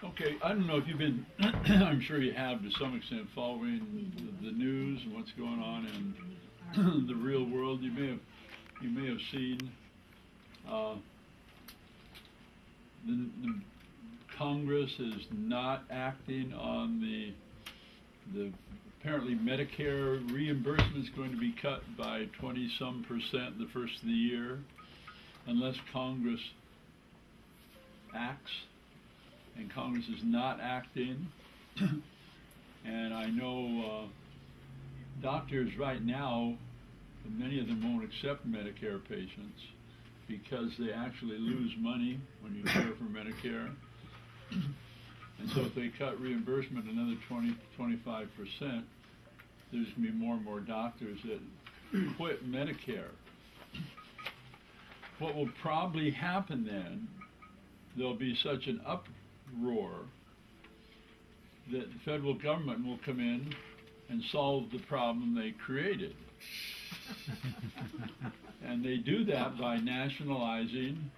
Okay, I don't know if you've been, I'm sure you have to some extent, following the news and what's going on in the real world. You may have seen uh, the Congress is not acting on the apparently Medicare reimbursement is going to be cut by 20-some% the first of the year unless Congress acts, and Congress is not acting. And I know doctors right now, many of them won't accept Medicare patients because they actually lose money when you care for Medicare. And so if they cut reimbursement another 20-25%, there's going to be more and more doctors that quit Medicare. What will probably happen then, there'll be such an uproar that the federal government will come in and solve the problem they created. And they do that by nationalizing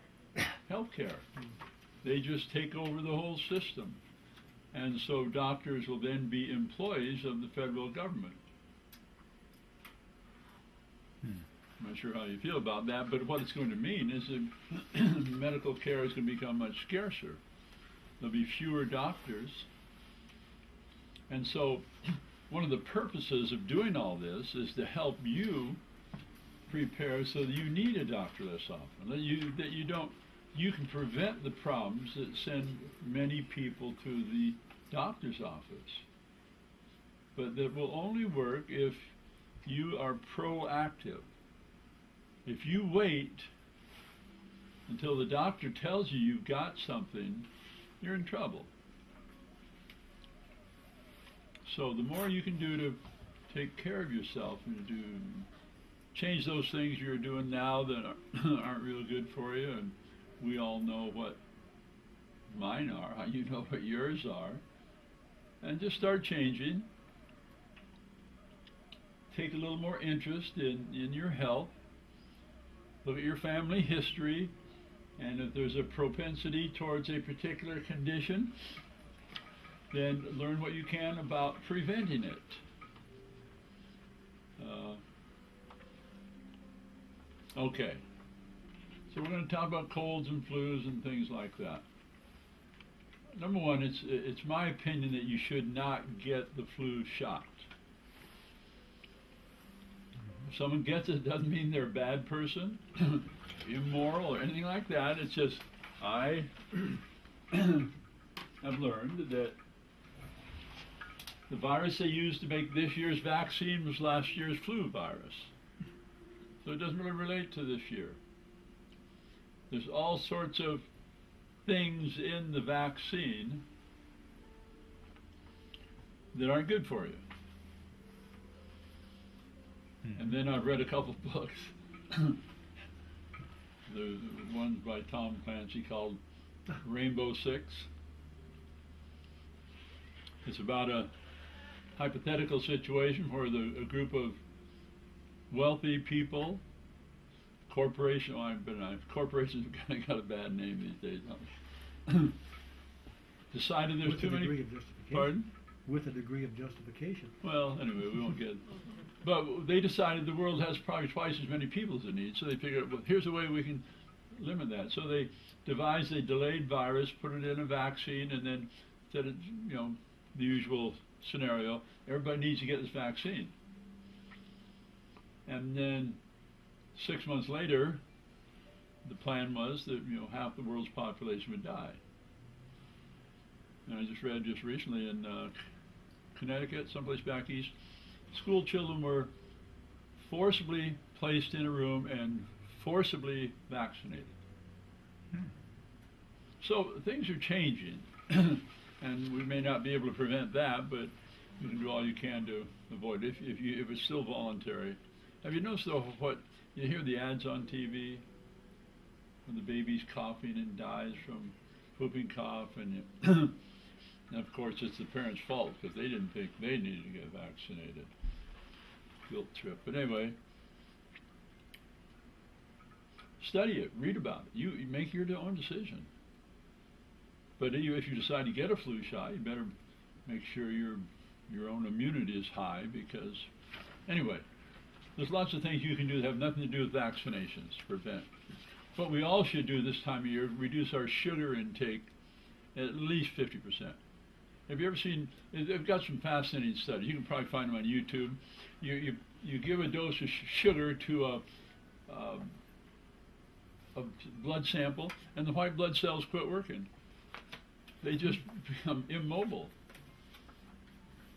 healthcare. They just take over the whole system. And so doctors will then be employees of the federal government. I'm not sure how you feel about that, but what it's going to mean is that medical care is going to become much scarcer. There'll be fewer doctors. And so one of the purposes of doing all this is to help you prepare so that you need a doctor less often, that you can prevent the problems that send many people to the doctor's office. But that will only work if you are proactive. If you wait until the doctor tells you you've got something, you're in trouble. So the more you can do to take care of yourself and to change those things you're doing now that aren't real good for you, and we all know what mine are, you know what yours are, and just start changing. Take a little more interest in your health. Look at your family history, and if there's a propensity towards a particular condition, then learn what you can about preventing it. Okay, so we're going to talk about colds and flus and things like that. Number one, it's my opinion that you should not get the flu shot. If someone gets it, doesn't mean they're a bad person, immoral, or anything like that. It's just I have learned that the virus they used to make this year's vaccine was last year's flu virus. So it doesn't really relate to this year. There's all sorts of things in the vaccine that aren't good for you. And then I've read a couple books. There's one by Tom Clancy called Rainbow Six. It's about a hypothetical situation where a group of wealthy people, corporations have kind of got a bad name these days. Decided there's too many. Pardon? With a degree of justification. Well, anyway, we won't get. But they decided the world has probably twice as many people as it needs, so they figured, well, here's a way we can limit that. So they devised a delayed virus, put it in a vaccine, and then said, the usual scenario, everybody needs to get this vaccine. And then 6 months later, the plan was that half the world's population would die. And I just read recently in Connecticut, someplace back east, school children were forcibly placed in a room and forcibly vaccinated. So things are changing, and we may not be able to prevent that, but you can do all you can to avoid it if it's still voluntary. Have you noticed though what you hear the ads on TV when the baby's coughing and dies from whooping cough, and of course it's the parents' fault because they didn't think they needed to get vaccinated. Guilt trip. But anyway, study it, read about it. You make your own decision. But if you decide to get a flu shot, you better make sure your own immunity is high, because anyway, there's lots of things you can do that have nothing to do with vaccinations to prevent. What we all should do this time of year, reduce our sugar intake at least 50%. Have you ever seen, they've got some fascinating studies, you can probably find them on YouTube. You give a dose of sugar to a blood sample, and the white blood cells quit working. They just become immobile.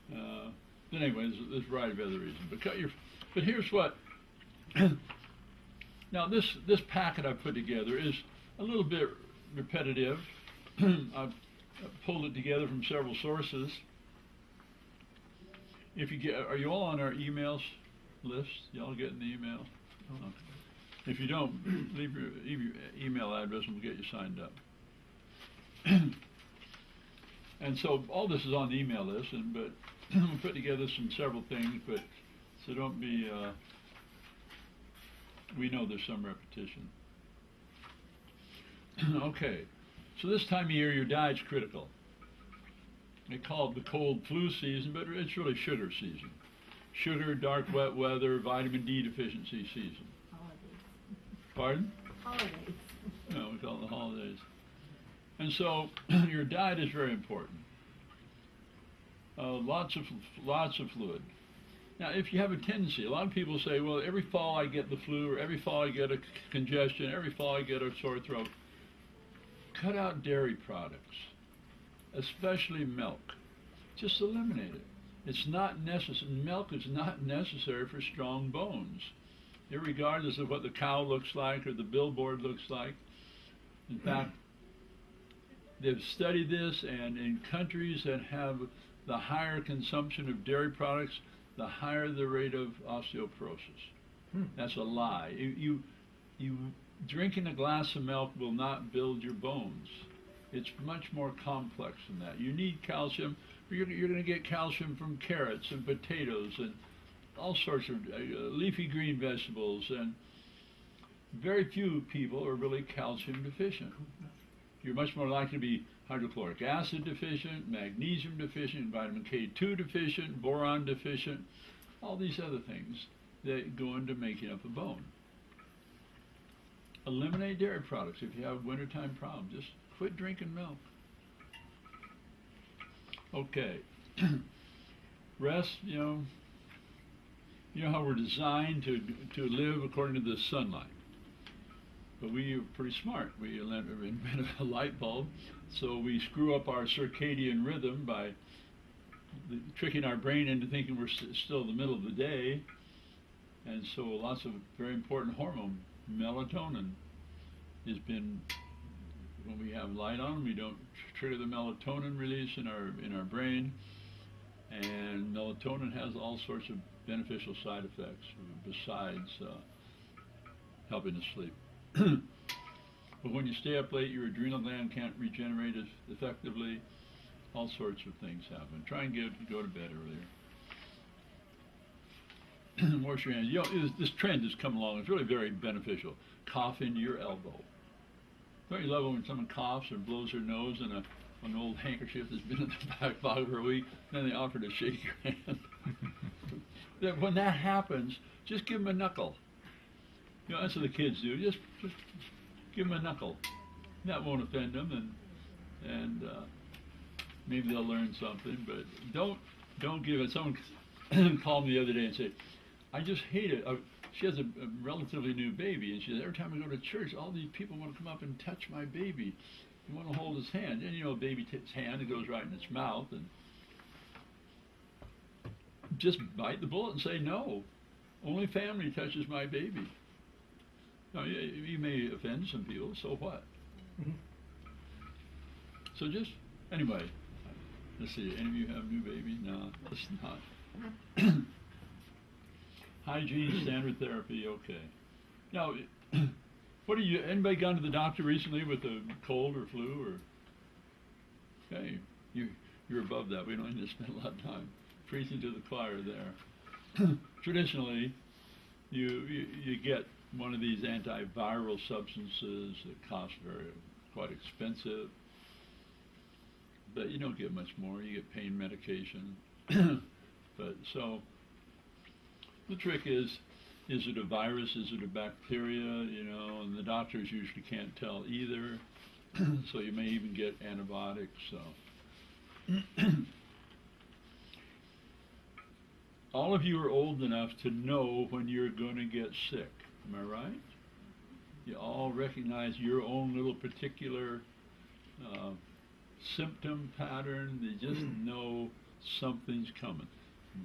But anyway, there's a variety of other reasons. But here's what. Now this packet I put together is a little bit repetitive. I've pulled it together from several sources. Are you all on our emails list? Y'all getting the email? Okay. If you don't, leave your email address and we'll get you signed up. And so all this is on the email list, but we'll put together several things, but so don't be, we know there's some repetition. Okay, so this time of year your diet's critical. They call it the cold flu season, but it's really sugar season. Sugar, dark, wet weather, vitamin D deficiency season. Holidays. Pardon? Holidays. No, we call it the holidays. And so your diet is very important. Lots of fluid. Now, if you have a tendency, a lot of people say, well, every fall I get the flu, or every fall I get a congestion, every fall I get a sore throat. Cut out dairy products, especially milk. Just eliminate it. It's not necessary. Milk is not necessary for strong bones, irregardless of what the cow looks like or the billboard looks like. In fact, they've studied this, and in countries that have the higher consumption of dairy products, the higher the rate of osteoporosis. That's a lie. You drinking a glass of milk will not build your bones. It's much more complex than that. You need calcium. You're going to get calcium from carrots and potatoes and all sorts of leafy green vegetables, and very few people are really calcium deficient. You're much more likely to be hydrochloric acid deficient, magnesium deficient, vitamin K2 deficient, boron deficient, all these other things that go into making up a bone. Eliminate dairy products if you have wintertime problems. Just quit drinking milk. Okay. Rest, you know how we're designed to live according to the sunlight. But we are pretty smart. We invented a light bulb, so we screw up our circadian rhythm by tricking our brain into thinking we're still in the middle of the day. And so lots of very important hormone, melatonin, has been, when we have light on, we don't trigger the melatonin release in our brain. And melatonin has all sorts of beneficial side effects besides helping us sleep. But when you stay up late, your adrenal gland can't regenerate as effectively. All sorts of things happen. Try and go to bed earlier. Wash your hands. This trend has come along. It's really very beneficial. Cough into your elbow. Don't you love it when someone coughs or blows their nose in an old handkerchief that's been in the back pocket for a week, then they offer to shake your hand? When that happens, just give them a knuckle. That's what the kids do. Just give them a knuckle. That won't offend them, and maybe they'll learn something. But don't give it. Someone called me the other day and said, "I just hate it." She has a relatively new baby, and she says, every time I go to church, all these people want to come up and touch my baby. They want to hold his hand. And a baby's hand, it goes right in its mouth, and just bite the bullet and say, no, only family touches my baby. Now, you may offend some people, so what? Mm-hmm. So anyway, let's see, any of you have new babies? No, it's not. Hygiene, standard therapy, okay. Now, anybody gone to the doctor recently with a cold or flu, or? Okay, you're above that. We don't need to spend a lot of time preaching to the choir there. Traditionally, you get one of these antiviral substances that cost quite expensive. but you don't get much more. You get pain medication. But so the trick is it a virus? Is it a bacteria? You know, and the doctors usually can't tell either. So you may even get antibiotics. So all of you are old enough to know when you're going to get sick. Am I right? You all recognize your own little particular symptom pattern. They just know something's coming.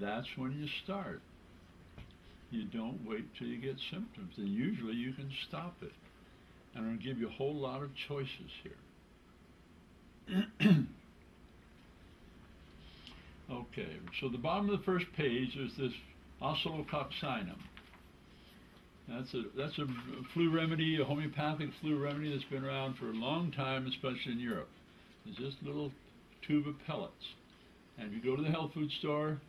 That's when you start. You don't wait till you get symptoms, and usually you can stop it. And I'm going to give you a whole lot of choices here. Okay, so the bottom of the first page is this oscillococcinum. That's a flu remedy, a homeopathic flu remedy that's been around for a long time, especially in Europe. It's just a little tube of pellets. And if you go to the health food store,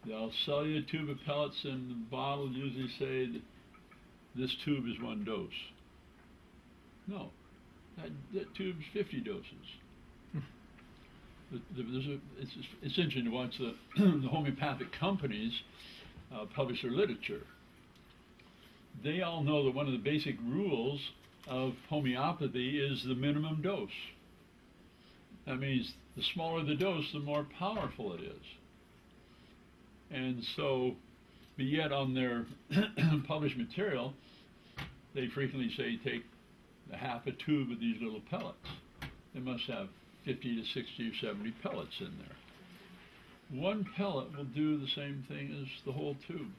they'll sell you a tube of pellets, and the bottle usually say that this tube is 1 dose. No, that tube's 50 doses. It's interesting to watch the homeopathic companies publish their literature. They all know that one of the basic rules of homeopathy is the minimum dose. That means the smaller the dose, the more powerful it is. And so, but yet on their published material, they frequently say take a half a tube of these little pellets. They must have 50 to 60 or 70 pellets in there. 1 pellet will do the same thing as the whole tube.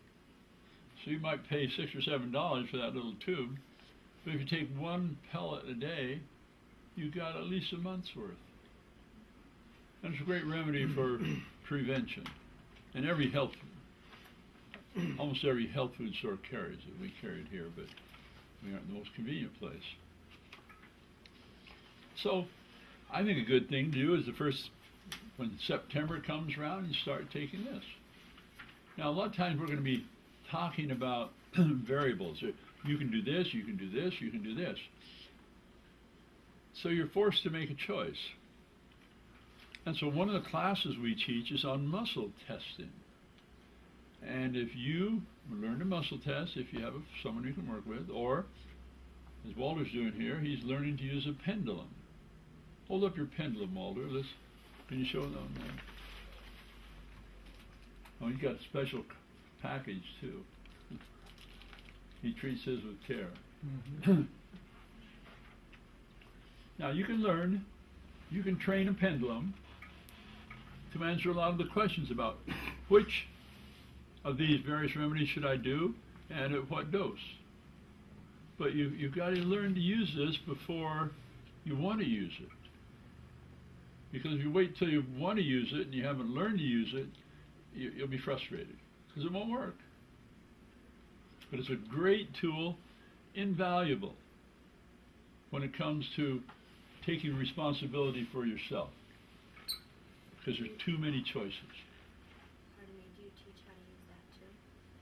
So you might pay $6 or $7 for that little tube, but if you take 1 pellet a day, you've got at least a month's worth. And it's a great remedy for prevention. And almost every health food store carries it. We carry it here, but we aren't the most convenient place. So I think a good thing to do is when September comes around, you start taking this. Now, a lot of times we're going to be talking about variables. You can do this, you can do this, you can do this. So you're forced to make a choice. And so one of the classes we teach is on muscle testing. And if you learn to muscle test, if you have someone you can work with, or, as Walter's doing here, he's learning to use a pendulum. Hold up your pendulum, Walter. Can you show them there? Oh, he's got a special package, too. He treats his with care. Mm-hmm. Now, you can train a pendulum to answer a lot of the questions about which of these various remedies should I do and at what dose. But you've got to learn to use this before you want to use it. Because if you wait till you want to use it and you haven't learned to use it, you'll be frustrated because it won't work. But it's a great tool, invaluable when it comes to taking responsibility for yourself, because there's too many choices. Pardon me, do you teach how to use that too?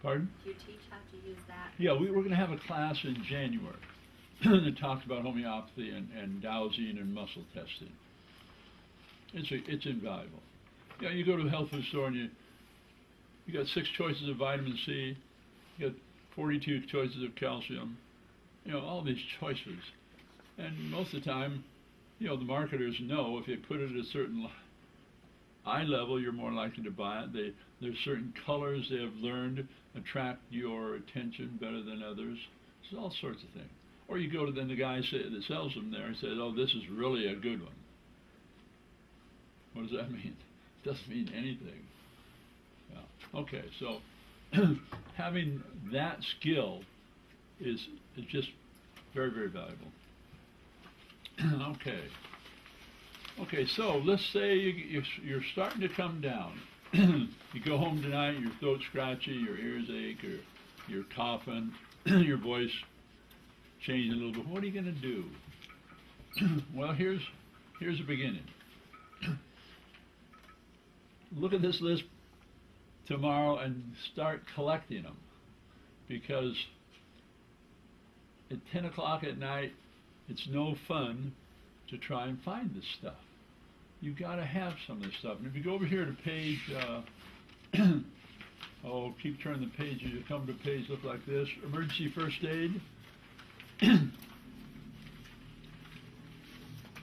Pardon? Do you teach how to use that? Yeah, we're going to have a class in January that talks about homeopathy and dowsing and muscle testing. It's invaluable. Yeah, you go to a health food store and you got 6 choices of vitamin C, you got 42 choices of calcium, all these choices. And most of the time, the marketers know if they put it at a certain eye level, you're more likely to buy it. There's certain colors they have learned attract your attention better than others. There's all sorts of things. Or you go to the guy that sells them there and says, oh, this is really a good one. What does that mean? It doesn't mean anything. Yeah. Okay, so having that skill is just very, very valuable. Okay, so let's say you're starting to come down. You go home tonight, your throat's scratchy, your ears ache, or you're coughing, your voice changing a little bit. What are you going to do? Well, here's the beginning. Look at this list tomorrow and start collecting them, because at 10 o'clock at night, it's no fun to try and find this stuff. you got to have some of this stuff. And if you go over here to page, oh, keep turning the pages. You come to a page look like this: emergency first aid.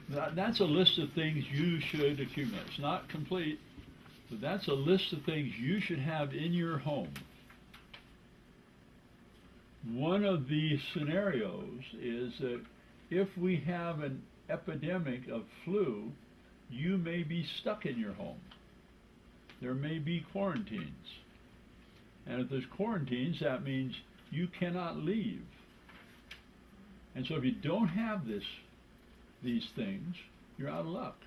That's a list of things you should accumulate. It's not complete, but that's a list of things you should have in your home. One of the scenarios is that if we have an epidemic of flu, you may be stuck in your home. There may be quarantines. And if there's quarantines, that means you cannot leave. And so if you don't have these things, you're out of luck.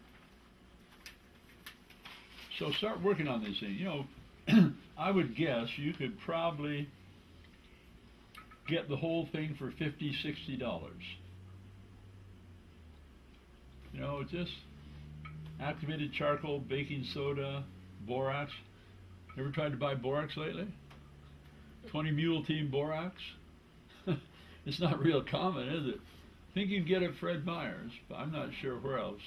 So start working on these things. You know, I would guess you could probably get the whole thing for $50, $60. You know, just activated charcoal, baking soda, borax. Ever tried to buy borax lately? 20 mule team borax? It's not real common, is it? I think you can get it at Fred Meyer's, but I'm not sure where else.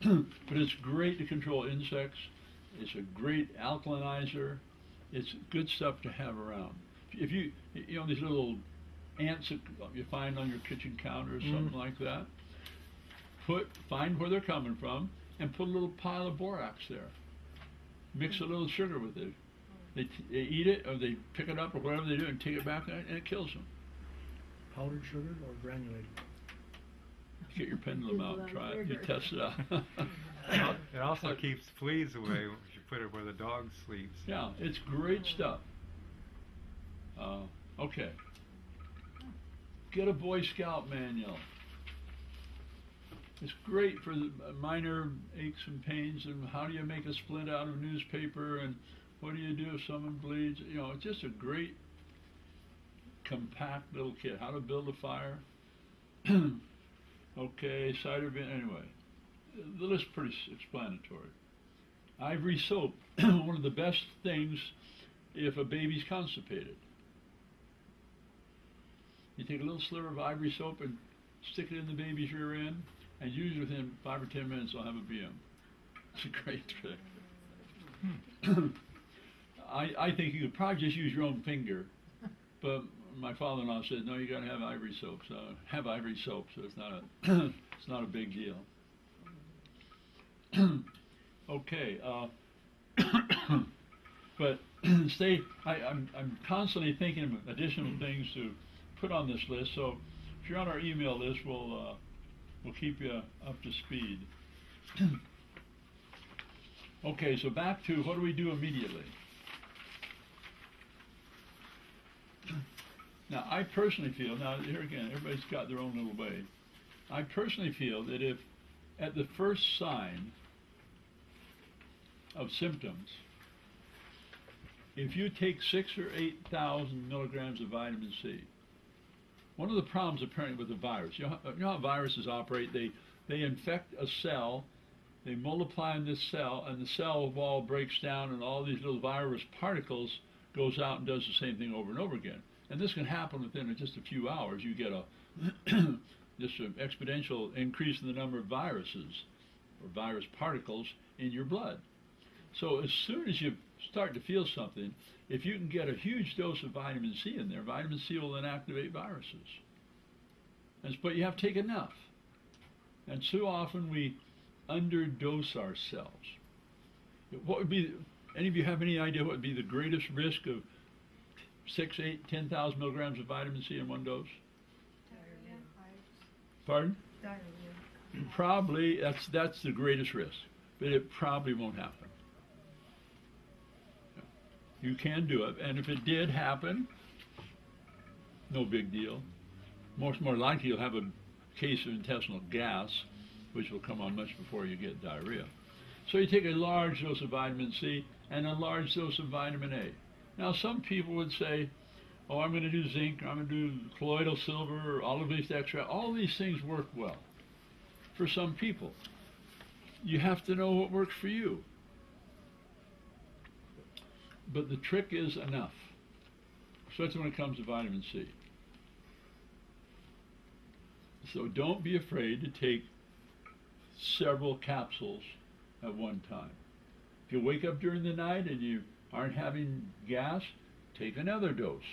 But it's great to control insects. It's a great alkalinizer. It's good stuff to have around. If you know, these little ants that you find on your kitchen counter or something like that, find where they're coming from and put a little pile of borax there. Mix a little sugar with it. They eat it, or they pick it up, or whatever they do, and take it back, and it kills them. Powdered sugar or granulated? Get your pendulum out and try it. You test it out. It also keeps fleas away if you put it where the dog sleeps. Yeah, it's great stuff. Okay. Get a Boy Scout manual. It's great for the minor aches and pains, and how do you make a splint out of newspaper, and what do you do if someone bleeds? You know, it's just a great, compact little kit. How to build a fire. Okay, cider vinegar. Anyway, the list's pretty explanatory. Ivory soap, one of the best things if a baby's constipated. You take a little sliver of ivory soap and stick it in the baby's rear end, and usually within 5 or 10 minutes they'll have a BM. It's a great trick. I think you could probably just use your own finger, but my father-in-law said, no, you got to have ivory soap. So have ivory soap, so it's not a it's not a big deal. Okay, but I'm constantly thinking of additional things to put on this list. So if you're on our email list, we'll keep you up to speed. Okay, so back to what do we do immediately? Now, I personally feel, now here again, everybody's got their own little way. I personally feel that if at the first sign of symptoms, if you take 6,000 or 8,000 milligrams of vitamin C, one of the problems apparently with the virus, you know how viruses operate, they infect a cell, they multiply in this cell, and the cell wall breaks down, and all these little virus particles goes out and does the same thing over and over again. And this can happen within just a few hours. You get just an exponential increase in the number of viruses or virus particles in your blood. So as soon as you start to feel something, if you can get a huge dose of vitamin C in there, vitamin C will then activate viruses. But you have to take enough. And so often we underdose ourselves. What would be, any of you have any idea what would be the greatest risk of 6, 8, 10,000 milligrams of vitamin C in one dose? Diarrhea. Pardon? Diarrhea. Probably, that's the greatest risk, but it probably won't happen. You can do it, and if it did happen, no big deal. More likely you'll have a case of intestinal gas, which will come on much before you get diarrhea. So you take a large dose of vitamin C and a large dose of vitamin A. Now some people would say, oh, I'm going to do zinc, I'm going to do colloidal silver, or olive-leaf extract. All these things work well for some people. You have to know what works for you. But the trick is enough, especially when it comes to vitamin C. So don't be afraid to take several capsules at one time. If you wake up during the night and you aren't having gas, take another dose.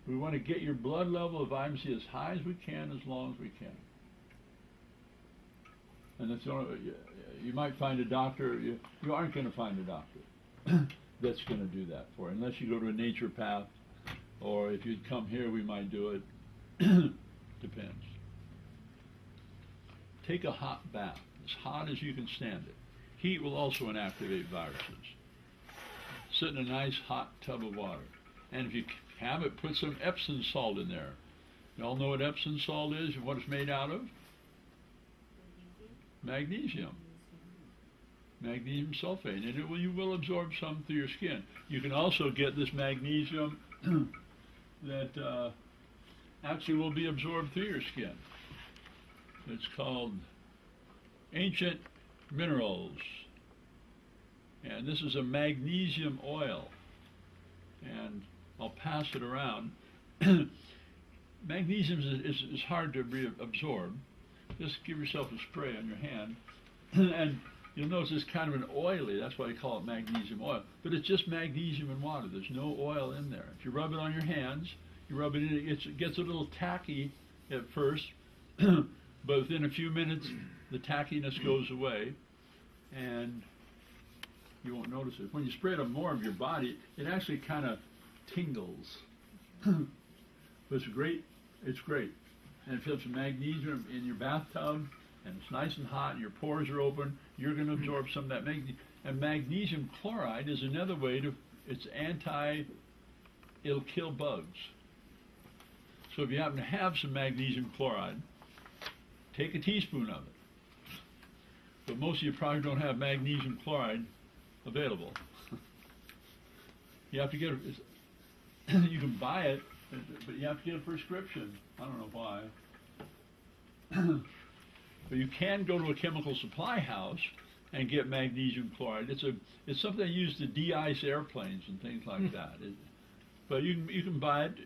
We want to get your blood level of vitamin C as high as we can, as long as we can. And that's the only, you might find a doctor, you aren't going to find a doctor that's going to do that for you, unless you go to a naturopath, or if you'd come here, we might do it. Depends. Take a hot bath, as hot as you can stand it. Heat will also inactivate viruses. Sit in a nice hot tub of water. And if you have it, put some Epsom salt in there. You all know what Epsom salt is and what it's made out of? Magnesium. Magnesium sulfate. And you will absorb some through your skin. You can also get this magnesium that actually will be absorbed through your skin. It's called Ancient Minerals. And this is a magnesium oil. And I'll pass it around. Magnesium is hard to absorb. Just give yourself a spray on your hand. And you'll notice it's kind of an oily, that's why they call it magnesium oil. But it's just magnesium and water. There's no oil in there. If you rub it on your hands, you rub it in, it gets a little tacky at first, but within a few minutes, the tackiness goes away, and you won't notice it. When you spray it on more of your body, it actually kind of tingles. But it's great. It's great. And if you have some magnesium in your bathtub, and it's nice and hot, and your pores are open, you're going to absorb some of that magnesium. And magnesium chloride is another way to, it'll kill bugs. So if you happen to have some magnesium chloride, take a teaspoon of it. But most of you probably don't have magnesium chloride available. You have to get you can buy it, but you have to get a prescription. I don't know why. But you can go to a chemical supply house and get magnesium chloride. It's something used to de-ice airplanes and things like that. But you can buy it.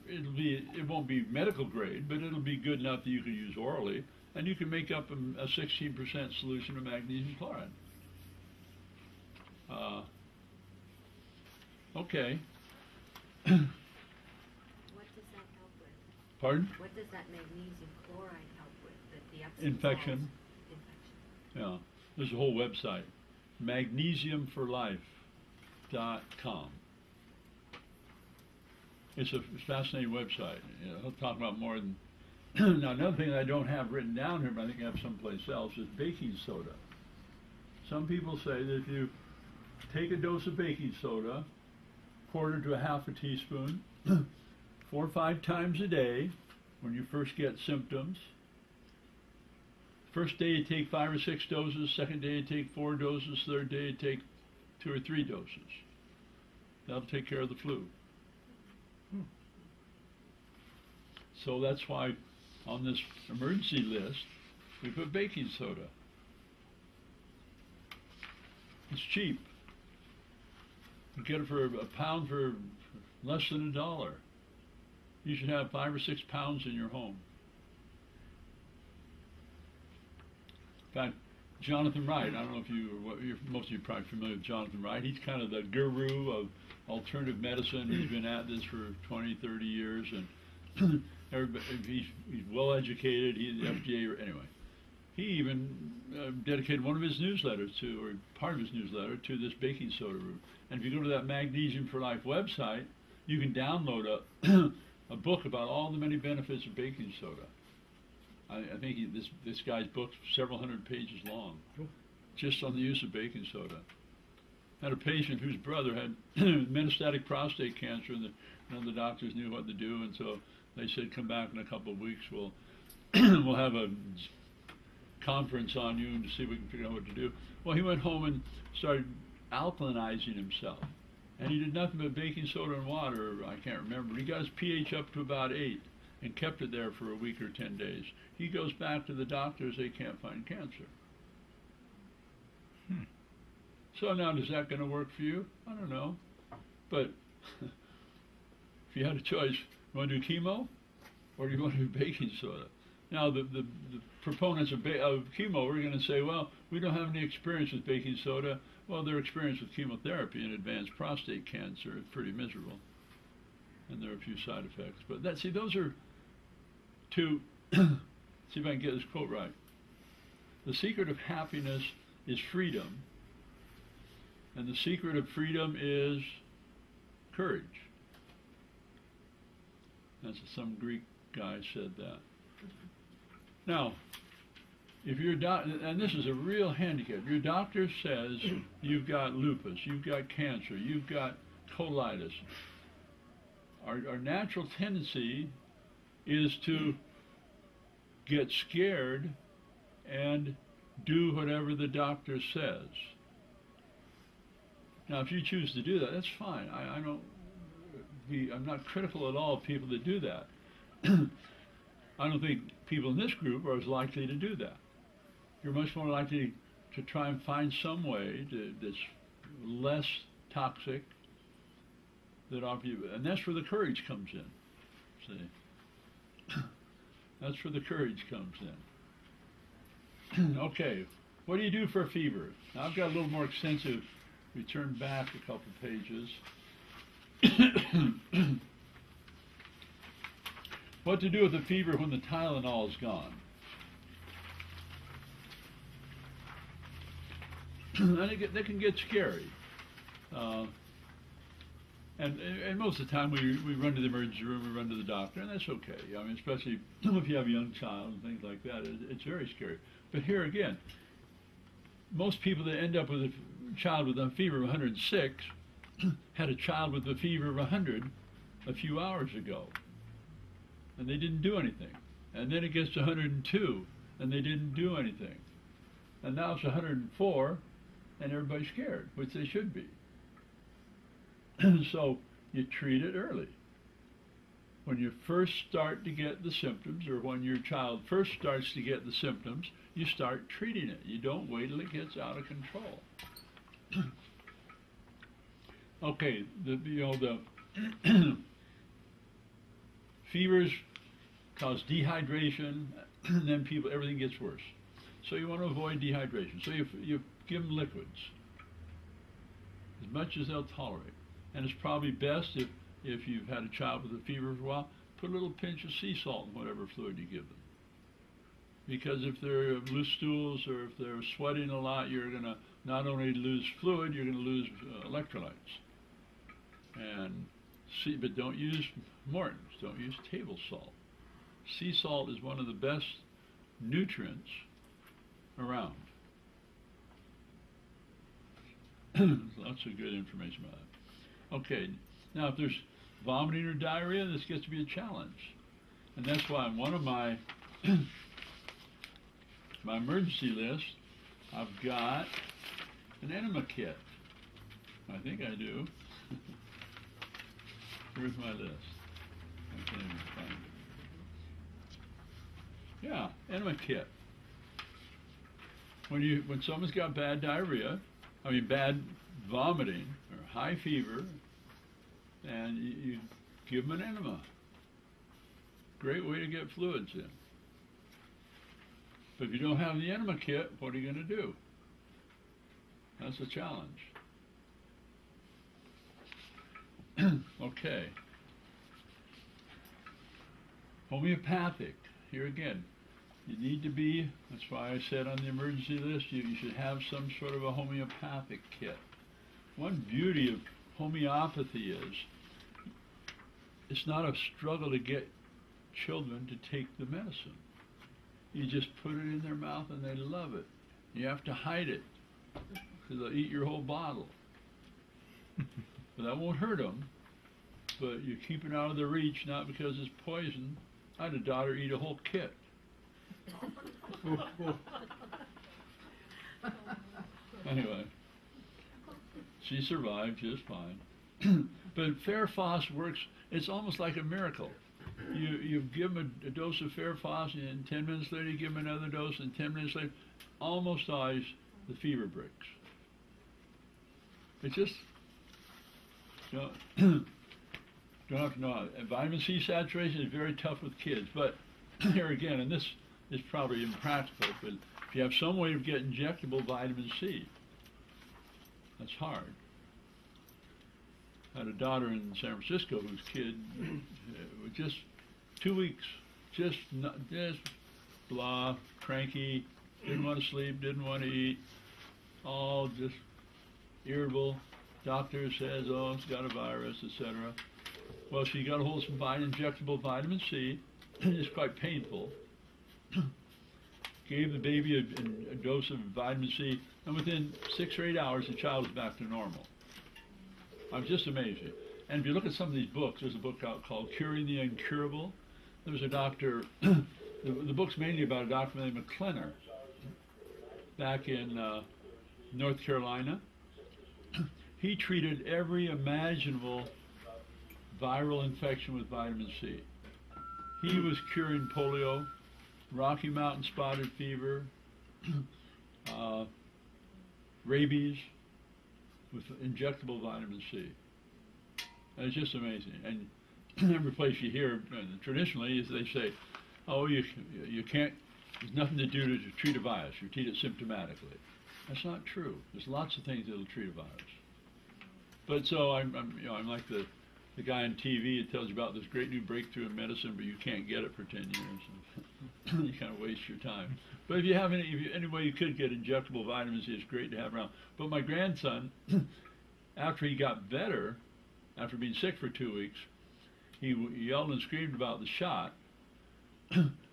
It won't be medical grade, but it'll be good enough that you can use orally, and you can make up a 16% solution of magnesium chloride. Okay. What does that help with? Pardon? What does that magnesium chloride help with? The Epsom Infection. salts? Infection. Yeah. There's a whole website, magnesiumforlife.com. It's a fascinating website. I'll talk about more than... Now, another thing that I don't have written down here, but I think I have someplace else, is baking soda. Some people say that if you take a dose of baking soda, quarter to a half a teaspoon, 4 or 5 times a day when you first get symptoms. First day you take 5 or 6 doses, second day you take 4 doses, third day you take 2 or 3 doses. That'll take care of the flu. So that's why on this emergency list we put baking soda. It's cheap. You get it for a pound for less than $1. You should have 5 or 6 pounds in your home. In fact, Jonathan Wright, I don't know if most of you are probably familiar with Jonathan Wright. He's kind of the guru of alternative medicine. He's been at this for 20, 30 years, and he's well educated. He's the FDA, anyway. He even dedicated one of his newsletters to, or part of his newsletter, to this baking soda route. And if you go to that Magnesium for Life website, you can download a book about all the many benefits of baking soda. I think this guy's book's several hundred pages long, just on the use of baking soda. I had a patient whose brother had metastatic prostate cancer, and none of the doctors knew what to do, and so they said, come back in a couple of weeks, we'll have a conference on you and to see if we can figure out what to do. Well, he went home and started alkalinizing himself, and he did nothing but baking soda and water. I can't remember. He got his pH up to about 8 and kept it there for a week or 10 days. He goes back to the doctors, they can't find cancer. So now, is that going to work for you? I don't know. But if you had a choice, you want to do chemo or do you want to do baking soda? Now, the proponents of chemo are going to say, well, we don't have any experience with baking soda. Well, their experience with chemotherapy and advanced prostate cancer is pretty miserable. And there are a few side effects. But see, those are two, see if I can get this quote right. The secret of happiness is freedom, and the secret of freedom is courage. That's some Greek guy said that. Now, if your and this is a real handicap, your doctor says you've got lupus, you've got cancer, you've got colitis. Our natural tendency is to get scared and do whatever the doctor says. Now, if you choose to do that, that's fine. I'm not critical at all of people that do that. I don't think people in this group are as likely to do that. You're much more likely to try and find some way that's less toxic, and that's where the courage comes in. See, that's where the courage comes in. Okay, what do you do for a fever? Now I've got a little more extensive. We turn back a couple pages. What to do with a fever when the Tylenol is gone? And they can get scary. And most of the time we run to the emergency room, we run to the doctor, and that's okay. I mean, especially if you have a young child and things like that, it's very scary. But here again, most people that end up with a child with a fever of 106 had a child with a fever of 100 a few hours ago, and they didn't do anything. And then it gets to 102, and they didn't do anything. And now it's 104, and everybody's scared, which they should be. So you treat it early. When you first start to get the symptoms, or when your child first starts to get the symptoms, you start treating it. You don't wait till it gets out of control. Okay, the fevers cause dehydration, and then everything gets worse. So you want to avoid dehydration. So you give them liquids as much as they'll tolerate. And it's probably best if you've had a child with a fever for a while, put a little pinch of sea salt in whatever fluid you give them. Because if they're loose stools or if they're sweating a lot, you're going to not only lose fluid, you're going to lose electrolytes. But don't use Morton's, don't use table salt. Sea salt is one of the best nutrients around. Lots of good information about that. Okay, now if there's vomiting or diarrhea, this gets to be a challenge. And that's why on one of my my emergency list, I've got an enema kit. I think I do. Where's my list? I can't even find it. Yeah, enema kit. When someone's got bad diarrhea, bad vomiting or high fever, and you give them an enema. Great way to get fluids in. But if you don't have the enema kit, what are you going to do? That's a challenge. Okay. Homeopathic. Here again, you need to be, that's why I said on the emergency list, you should have some sort of a homeopathic kit. One beauty of homeopathy is it's not a struggle to get children to take the medicine. You just put it in their mouth and they love it. You have to hide it because they'll eat your whole bottle. But that won't hurt them, but you keep it out of their reach, not because it's poison. I had a daughter eat a whole kit. Anyway, she survived just fine. But Fairphos works, it's almost like a miracle. You give them a dose of Fairphos, and 10 minutes later you give them another dose, and 10 minutes later, almost always the fever breaks. It's just, don't have to know. Vitamin C saturation is very tough with kids, but here again, in this it's probably impractical, but if you have some way to get injectable vitamin C, that's hard. I had a daughter in San Francisco whose kid was just 2 weeks, just blah, cranky, didn't want to sleep, didn't want to eat, all just irritable. Doctor says, oh, it's got a virus, etc. Well, she got a hold of some injectable vitamin C. It's quite painful. Gave the baby a dose of vitamin C, and within 6 or 8 hours, the child was back to normal. I was just amazing. And if you look at some of these books, there's a book out called Curing the Incurable. There was a doctor, the book's mainly about a doctor named McClenner back in North Carolina. He treated every imaginable viral infection with vitamin C. He was curing polio, Rocky Mountain spotted fever, rabies with injectable vitamin C. And it's just amazing. And every place you hear, traditionally, is they say, oh, you can't, there's nothing to do to treat a virus. You treat it symptomatically. That's not true. There's lots of things that'll treat a virus. But so I'm like the guy on TV that tells you about this great new breakthrough in medicine, but you can't get it for 10 years. You kind of waste your time. But if you have any way you could get injectable vitamin C, it's great to have around. But my grandson, after he got better, after being sick for 2 weeks, he yelled and screamed about the shot.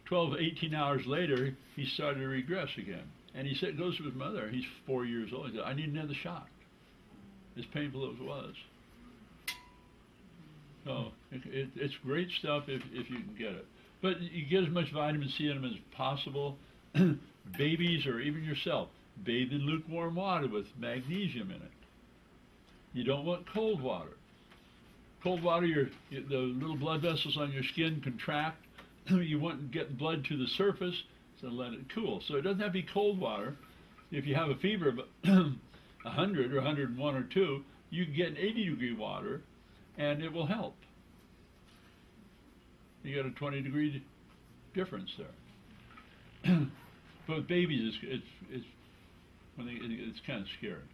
12, 18 hours later, he started to regress again. And he said, goes to his mother, he's 4 years old, he said, I need another shot. As painful as it was. So it's great stuff if you can get it. But you get as much vitamin C in them as possible. Babies or even yourself, bathe in lukewarm water with magnesium in it. You don't want cold water. Cold water, the little blood vessels on your skin contract. You want to get blood to the surface, so let it cool. So it doesn't have to be cold water. If you have a fever of 100 or 101 or 2, you can get 80-degree water, and it will help. You got a 20-degree difference there. But with babies, it's kind of scary.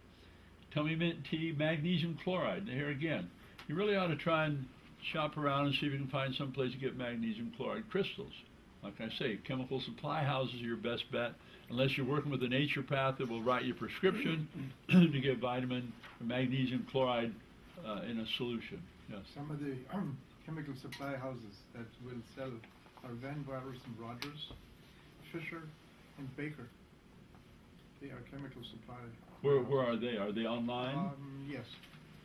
Tummy mint tea, magnesium chloride. Here again, you really ought to try and shop around and see if you can find some place to get magnesium chloride crystals. Like I say, chemical supply houses are your best bet, unless you're working with a naturopath that will write you a prescription to get vitamin or magnesium chloride in a solution. Yes. Some of the chemical supply houses that will sell are Van Waters and Rogers, Fisher, and Baker. They are chemical supply. Where are they? Are they online? Yes.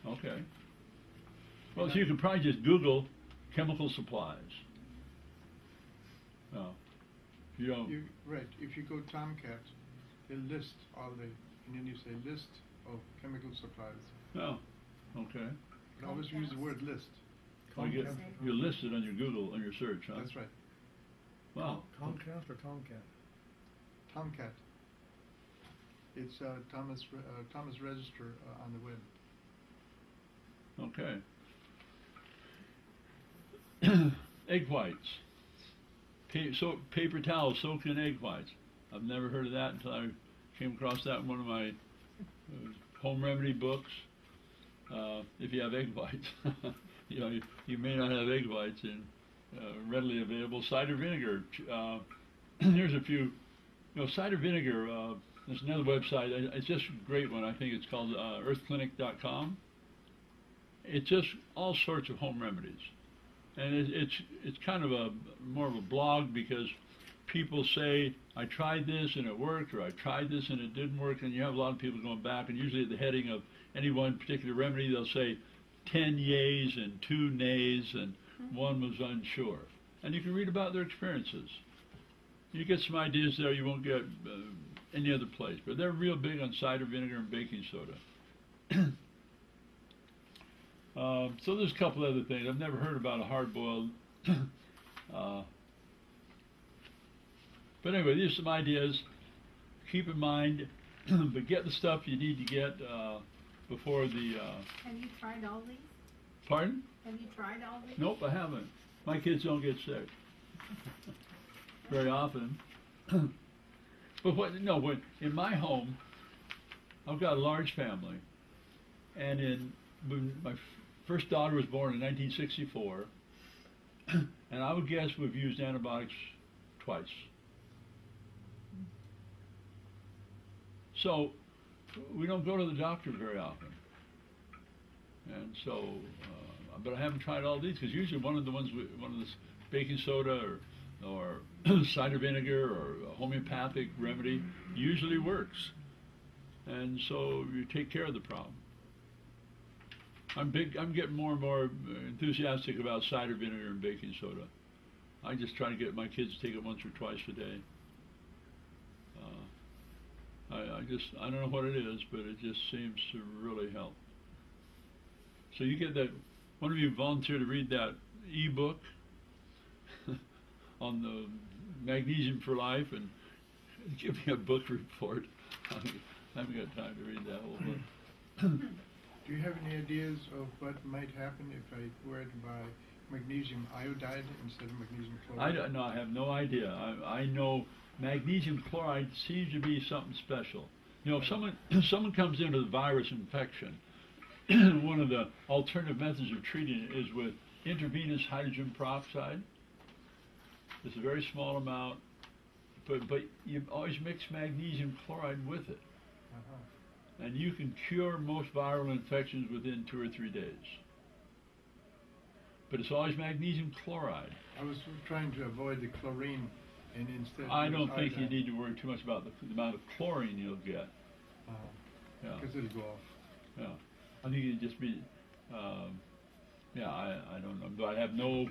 Okay. Well, so you could probably just Google chemical supplies. Oh. You don't. Right. If you go Tomcat, they list all the, and then you say list of chemical supplies. Oh. Okay. But always use the word list. Well, you list it on your Google, on your search, huh? That's right. Wow. Comcast or Tomcat? Tomcat. It's Thomas Register on the web. Okay. Egg whites. Paper towels soaked in egg whites. I've never heard of that until I came across that in one of my home remedy books. If you have egg whites, you may not have egg whites in readily available. Cider vinegar. Here's a few. Cider vinegar. There's another website. It's just a great one. I think it's called earthclinic.com. It's just all sorts of home remedies. And it's kind of more of a blog because people say, I tried this and it worked, or I tried this and it didn't work, and you have a lot of people going back, and usually at the heading of any one particular remedy, they'll say 10 yays and 2 nays, and 1 was unsure. And you can read about their experiences. You get some ideas there you won't get any other place, but they're real big on cider vinegar and baking soda. So there's a couple other things. I've never heard about a hard-boiled. But anyway, these are some ideas. Keep in mind, but get the stuff you need to get before the... Have you tried all these? Pardon? Have you tried all these? Nope, I haven't. My kids don't get sick very often. But when in my home, I've got a large family, and when my first daughter was born in 1964, and I would guess we've used antibiotics twice. So we don't go to the doctor very often, and so. But I haven't tried all these because usually one of this baking soda or cider vinegar or a homeopathic remedy usually works, and so you take care of the problem. I'm getting more and more enthusiastic about cider vinegar and baking soda. I just try to get my kids to take it once or twice a day. I don't know what it is, but it just seems to really help. So you get that. One of you volunteered to read that e-book on the magnesium for life and give me a book report. I haven't got time to read that whole book. Do you have any ideas of what might happen if I were to buy magnesium iodide instead of magnesium chloride? I have no idea. I know magnesium chloride seems to be something special. You know, if someone comes into the virus infection, one of the alternative methods of treating it is with intravenous hydrogen peroxide. It's a very small amount, but you always mix magnesium chloride with it. And you can cure most viral infections within 2 or 3 days. But it's always magnesium chloride. I was trying to avoid the chlorine, and instead. I don't think you need to worry too much about the amount of chlorine you'll get. Because it'll go off. Yeah. I think it'd just be, I don't know. But I have no.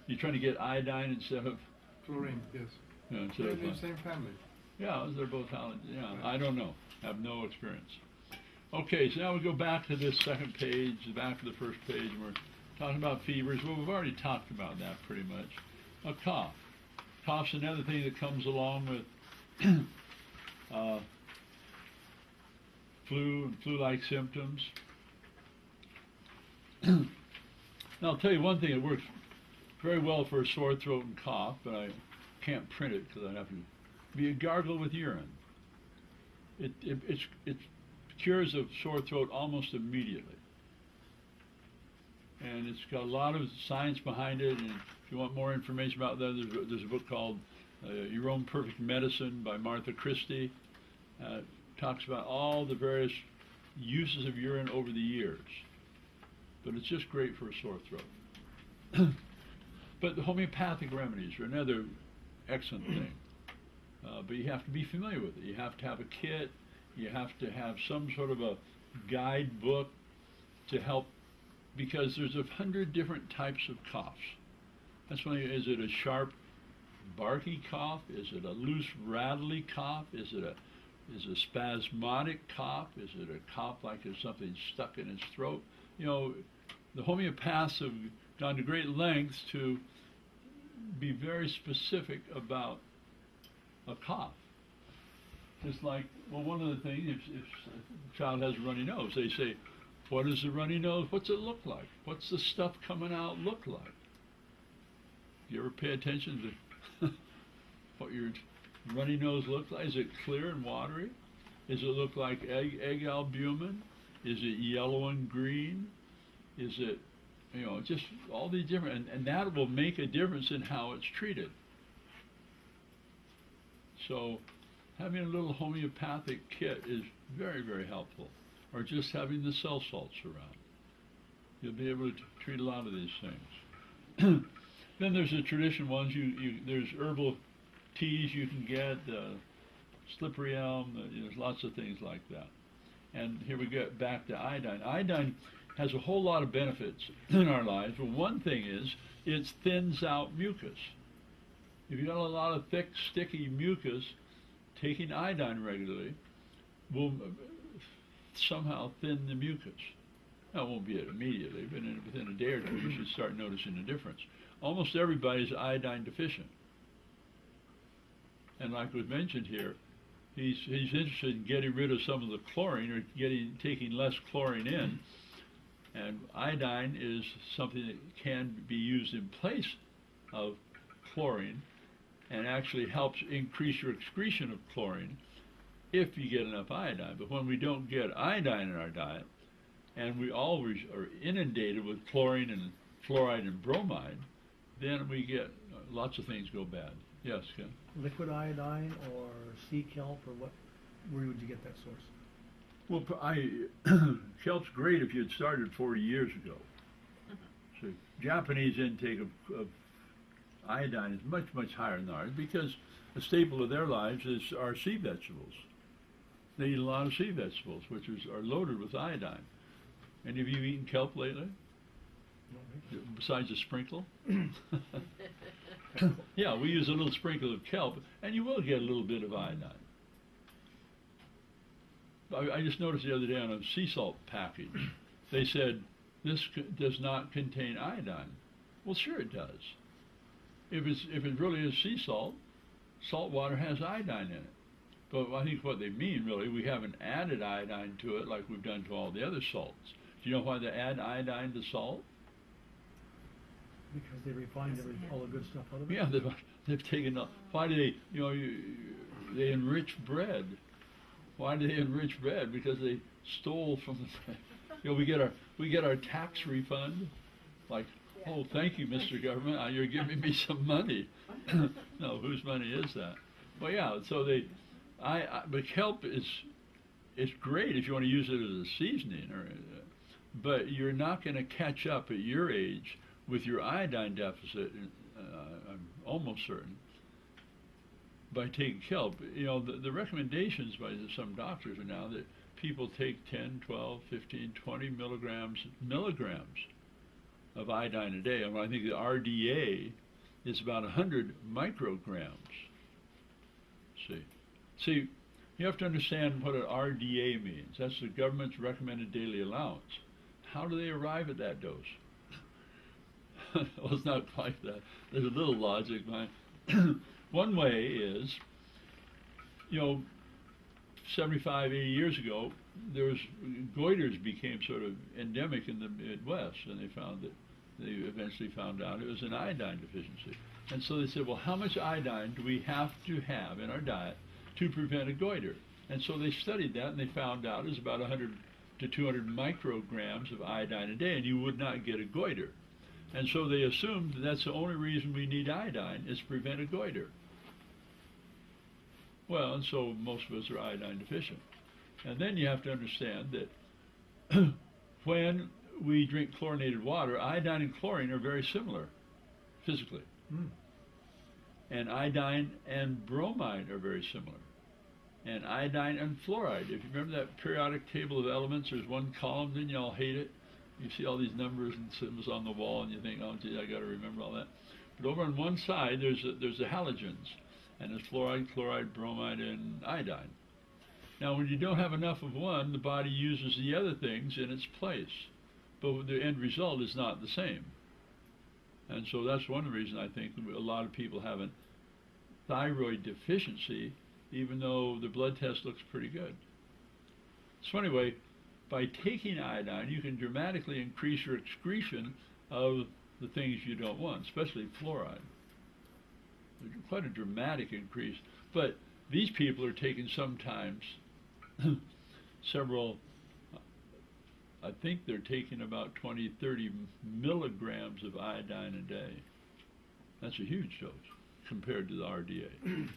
You're trying to get iodine instead of chlorine, yes. Yeah, They're in the same family. Yeah, they're both halogen. Yeah, right. I don't know. I have no experience. Okay, so now we go back to this second page, back to the first page, and we're talking about fevers. Well, we've already talked about that pretty much. A cough. Cough's another thing that comes along with flu and flu-like symptoms. Now, I'll tell you one thing that works very well for a sore throat and cough, but I can't print it because I'd have to be a gargle with urine. It cures a sore throat almost immediately. And it's got a lot of science behind it, and if you want more information about that, there's a book called Your Own Perfect Medicine by Martha Christie. It talks about all the various uses of urine over the years. But it's just great for a sore throat. But the homeopathic remedies are another excellent thing. But you have to be familiar with it. You have to have a kit. You have to have some sort of a guidebook to help, because there's 100 different types of coughs. That's why, is it a sharp, barky cough? Is it a loose, rattly cough? Is it a spasmodic cough? Is it a cough like there's something stuck in his throat? You know, the homeopaths have gone to great lengths to be very specific about a cough. It's like, well, one of the things, if a child has a runny nose, they say, what is the runny nose? What's it look like? What's the stuff coming out look like? You ever pay attention to what your runny nose looks like? Is it clear and watery? Does it look like egg albumin? Is it yellow and green? Is it, just all these different, and that will make a difference in how it's treated. So having a little homeopathic kit is very, very helpful. Or just having the cell salts around. You'll be able to treat a lot of these things. Then there's the traditional ones. There's herbal teas you can get, slippery elm, there's lots of things like that. And here we get back to iodine. Iodine has a whole lot of benefits in our lives. But one thing is, it thins out mucus. If you've got a lot of thick, sticky mucus, taking iodine regularly will somehow thin the mucus. Now, it won't be it immediately, but within a day or two, you should start noticing a difference. Almost everybody's iodine deficient. And like was mentioned here, he's interested in getting rid of some of the chlorine, or taking less chlorine in. And iodine is something that can be used in place of chlorine and actually helps increase your excretion of chlorine if you get enough iodine. But when we don't get iodine in our diet, and we always are inundated with chlorine and fluoride and bromide, then we get lots of things go bad. Yes, Ken? Liquid iodine or sea kelp or what? Where would you get that source? Well, kelp's great if you had started 40 years ago. So Japanese intake of iodine is much, much higher than ours because a staple of their lives are sea vegetables. They eat a lot of sea vegetables, which are loaded with iodine. Any of you eaten kelp lately? Besides a sprinkle? Yeah, we use a little sprinkle of kelp, and you will get a little bit of iodine. I just noticed the other day on a sea salt package, they said, this does not contain iodine. Well, sure it does. If it really is sea salt, salt water has iodine in it. But I think what they mean, really, we haven't added iodine to it like we've done to all the other salts. Do you know why they add iodine to salt? Because they refined all the good stuff out of it? Yeah, they've taken, why do they, they enrich bread. Why do they enrich bread? Because they stole from the bread. We get our tax refund, like, oh, thank you, Mr. Government, you're giving me some money. No, whose money is that? Well, yeah, so but kelp is great if you want to use it as a seasoning, but you're not going to catch up at your age with your iodine deficit. I'm almost certain. By taking kelp, the recommendations by some doctors are now that people take 10, 12, 15, 20 milligrams of iodine a day. And I think the RDA is about 100 micrograms. See, you have to understand what an RDA means. That's the government's recommended daily allowance. How do they arrive at that dose? Well, it's not quite that. There's a little logic behind. One way is, 75, 80 years ago, goiters became sort of endemic in the Midwest, and they eventually found out it was an iodine deficiency. And so they said, well, how much iodine do we have to have in our diet to prevent a goiter? And so they studied that, and they found out it was about 100 to 200 micrograms of iodine a day, and you would not get a goiter. And so they assumed that's the only reason we need iodine is to prevent a goiter. Well, and so most of us are iodine deficient. And then you have to understand that when we drink chlorinated water, iodine and chlorine are very similar physically. Mm. And iodine and bromide are very similar. And iodine and fluoride. If you remember that periodic table of elements, there's one column, then you all hate it. You see all these numbers and symbols on the wall, and you think, oh, gee, I got to remember all that. But over on one side, there's the halogens, and there's fluoride, chloride, bromide, and iodine. Now, when you don't have enough of one, the body uses the other things in its place, but the end result is not the same. And so that's one reason I think a lot of people have a thyroid deficiency, even though the blood test looks pretty good. So anyway, by taking iodine, you can dramatically increase your excretion of the things you don't want, especially fluoride. Quite a dramatic increase. But these people are taking sometimes several, I think they're taking about 20, 30 milligrams of iodine a day. That's a huge dose compared to the RDA.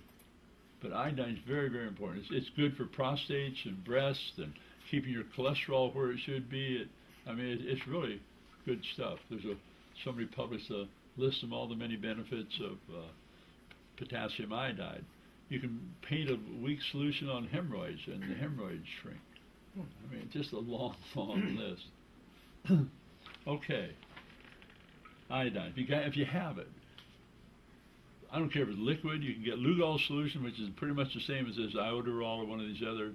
But iodine is very, very important. It's good for prostates and breasts and keeping your cholesterol where it should be. It's really good stuff. Somebody published a list of all the many benefits of potassium iodide. You can paint a weak solution on hemorrhoids, and the hemorrhoids shrink. Just a long, long list. Okay, iodine. If you have it, I don't care if it's liquid. You can get Lugol solution, which is pretty much the same as this iodoral or one of these other.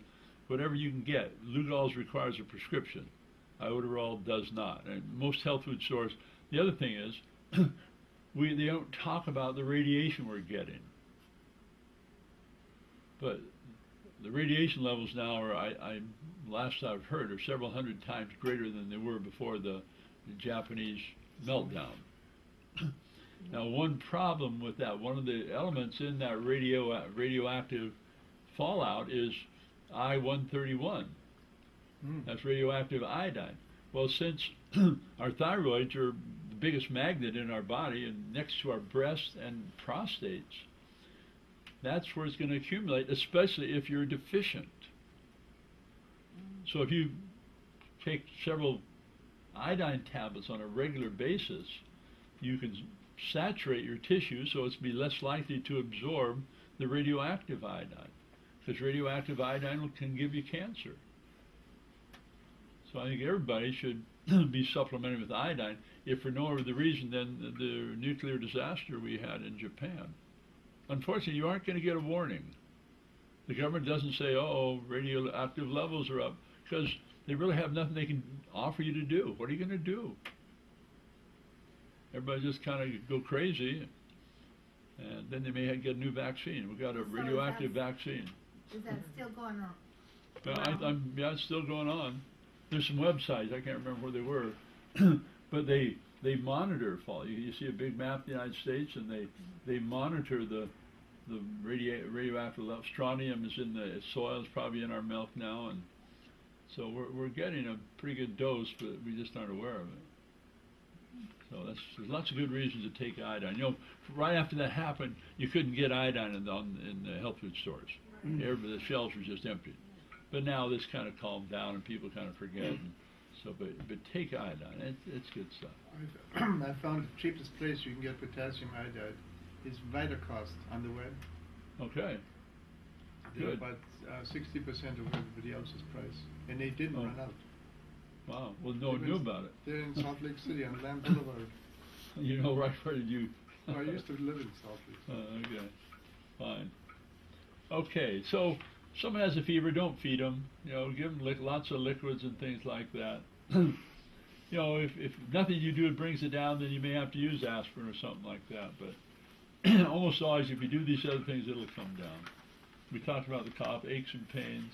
Whatever you can get. Lugol requires a prescription. Iodoral does not. And most health food stores. The other thing is, they don't talk about the radiation we're getting. But the radiation levels now are, last I've heard, are several hundred times greater than they were before the Japanese meltdown. Now, one problem with that, one of the elements in that radioactive fallout is I-131. That's radioactive iodine. Well, since our thyroids are the biggest magnet in our body and next to our breasts and prostates, that's where it's going to accumulate, especially if you're deficient. So if you take several iodine tablets on a regular basis, you can saturate your tissue so it's be less likely to absorb the radioactive iodine, because radioactive iodine can give you cancer. So I think everybody should be supplementing with iodine, if for no other reason than the nuclear disaster we had in Japan. Unfortunately, you aren't going to get a warning. The government doesn't say, oh, radioactive levels are up, because they really have nothing they can offer you to do. What are you going to do? Everybody just kind of go crazy, and then they may get a new vaccine. We've got a radioactive vaccine. Is that still going on? Yeah, it's still going on. There's some websites, I can't remember where they were, but they monitor fall. You see a big map of the United States, and they monitor the radioactive level. Strontium is in the soil, it's probably in our milk now, and so we're getting a pretty good dose, but we just aren't aware of it. So there's lots of good reasons to take iodine. You know, right after that happened, you couldn't get iodine in the health food stores. The shelves were just empty. But now this kind of calmed down, and people kind of forget. And so, but take iodine. It's good stuff. I found the cheapest place you can get potassium iodide is Vitacost on the web. Okay. They're Good. about 60% of everybody else's price, and they didn't run out. Wow. Well, no one knew about it. They're in Salt Lake City on Lamb Boulevard. You know, right where did you? I used to live in Salt Lake. Okay. Fine. Okay. So, someone has a fever, don't feed them. You know, give them lots of liquids and things like that. You know, if nothing you do brings it down, then you may have to use aspirin or something like that. But almost always, if you do these other things, it'll come down. We talked about the cough, aches and pains.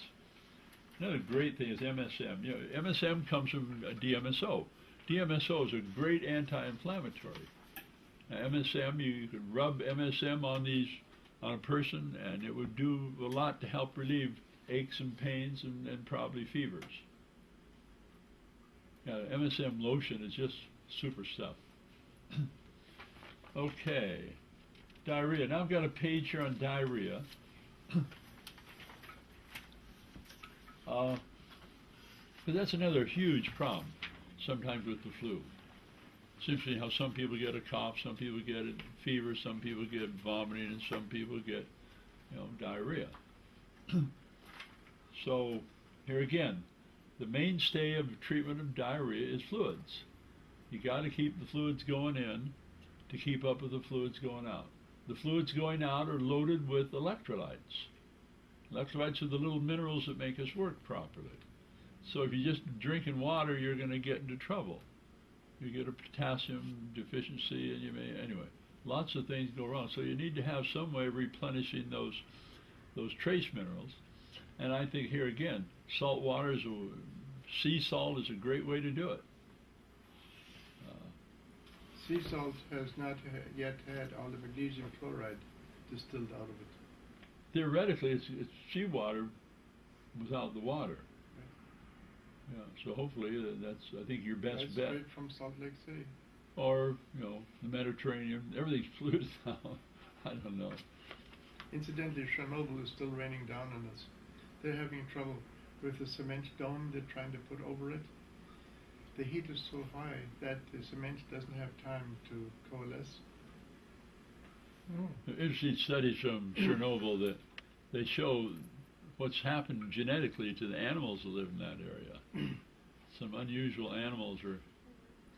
Another great thing is MSM. You know, MSM comes from DMSO. DMSO is a great anti-inflammatory. MSM, you could rub MSM on a person, and it would do a lot to help relieve aches and pains and probably fevers. MSM lotion is just super stuff. Okay, diarrhea. Now I've got a page here on diarrhea. But that's another huge problem sometimes with the flu. It's interesting how some people get a cough, some people get a fever, some people get vomiting, and some people get, diarrhea. So here again, the mainstay of treatment of diarrhea is fluids. You got to keep the fluids going in to keep up with the fluids going out. The fluids going out are loaded with electrolytes. Electrolytes are the little minerals that make us work properly. So if you're just drinking water, you're going to get into trouble. You get a potassium deficiency, and anyway, lots of things go wrong. So you need to have some way of replenishing those trace minerals. And I think here again, salt water sea salt is a great way to do it. Sea salt has not yet had all the magnesium chloride distilled out of it. Theoretically, it's seawater without the water. Yeah, so hopefully that's, I think, your best That's bet. straight from Salt Lake City. Or, the Mediterranean. Everything's polluted now. I don't know. Incidentally, Chernobyl is still raining down on us. They're having trouble with the cement dome they're trying to put over it. The heat is so high that the cement doesn't have time to coalesce. Interesting studies from Chernobyl that they show what's happened genetically to the animals that live in that area. Some unusual animals are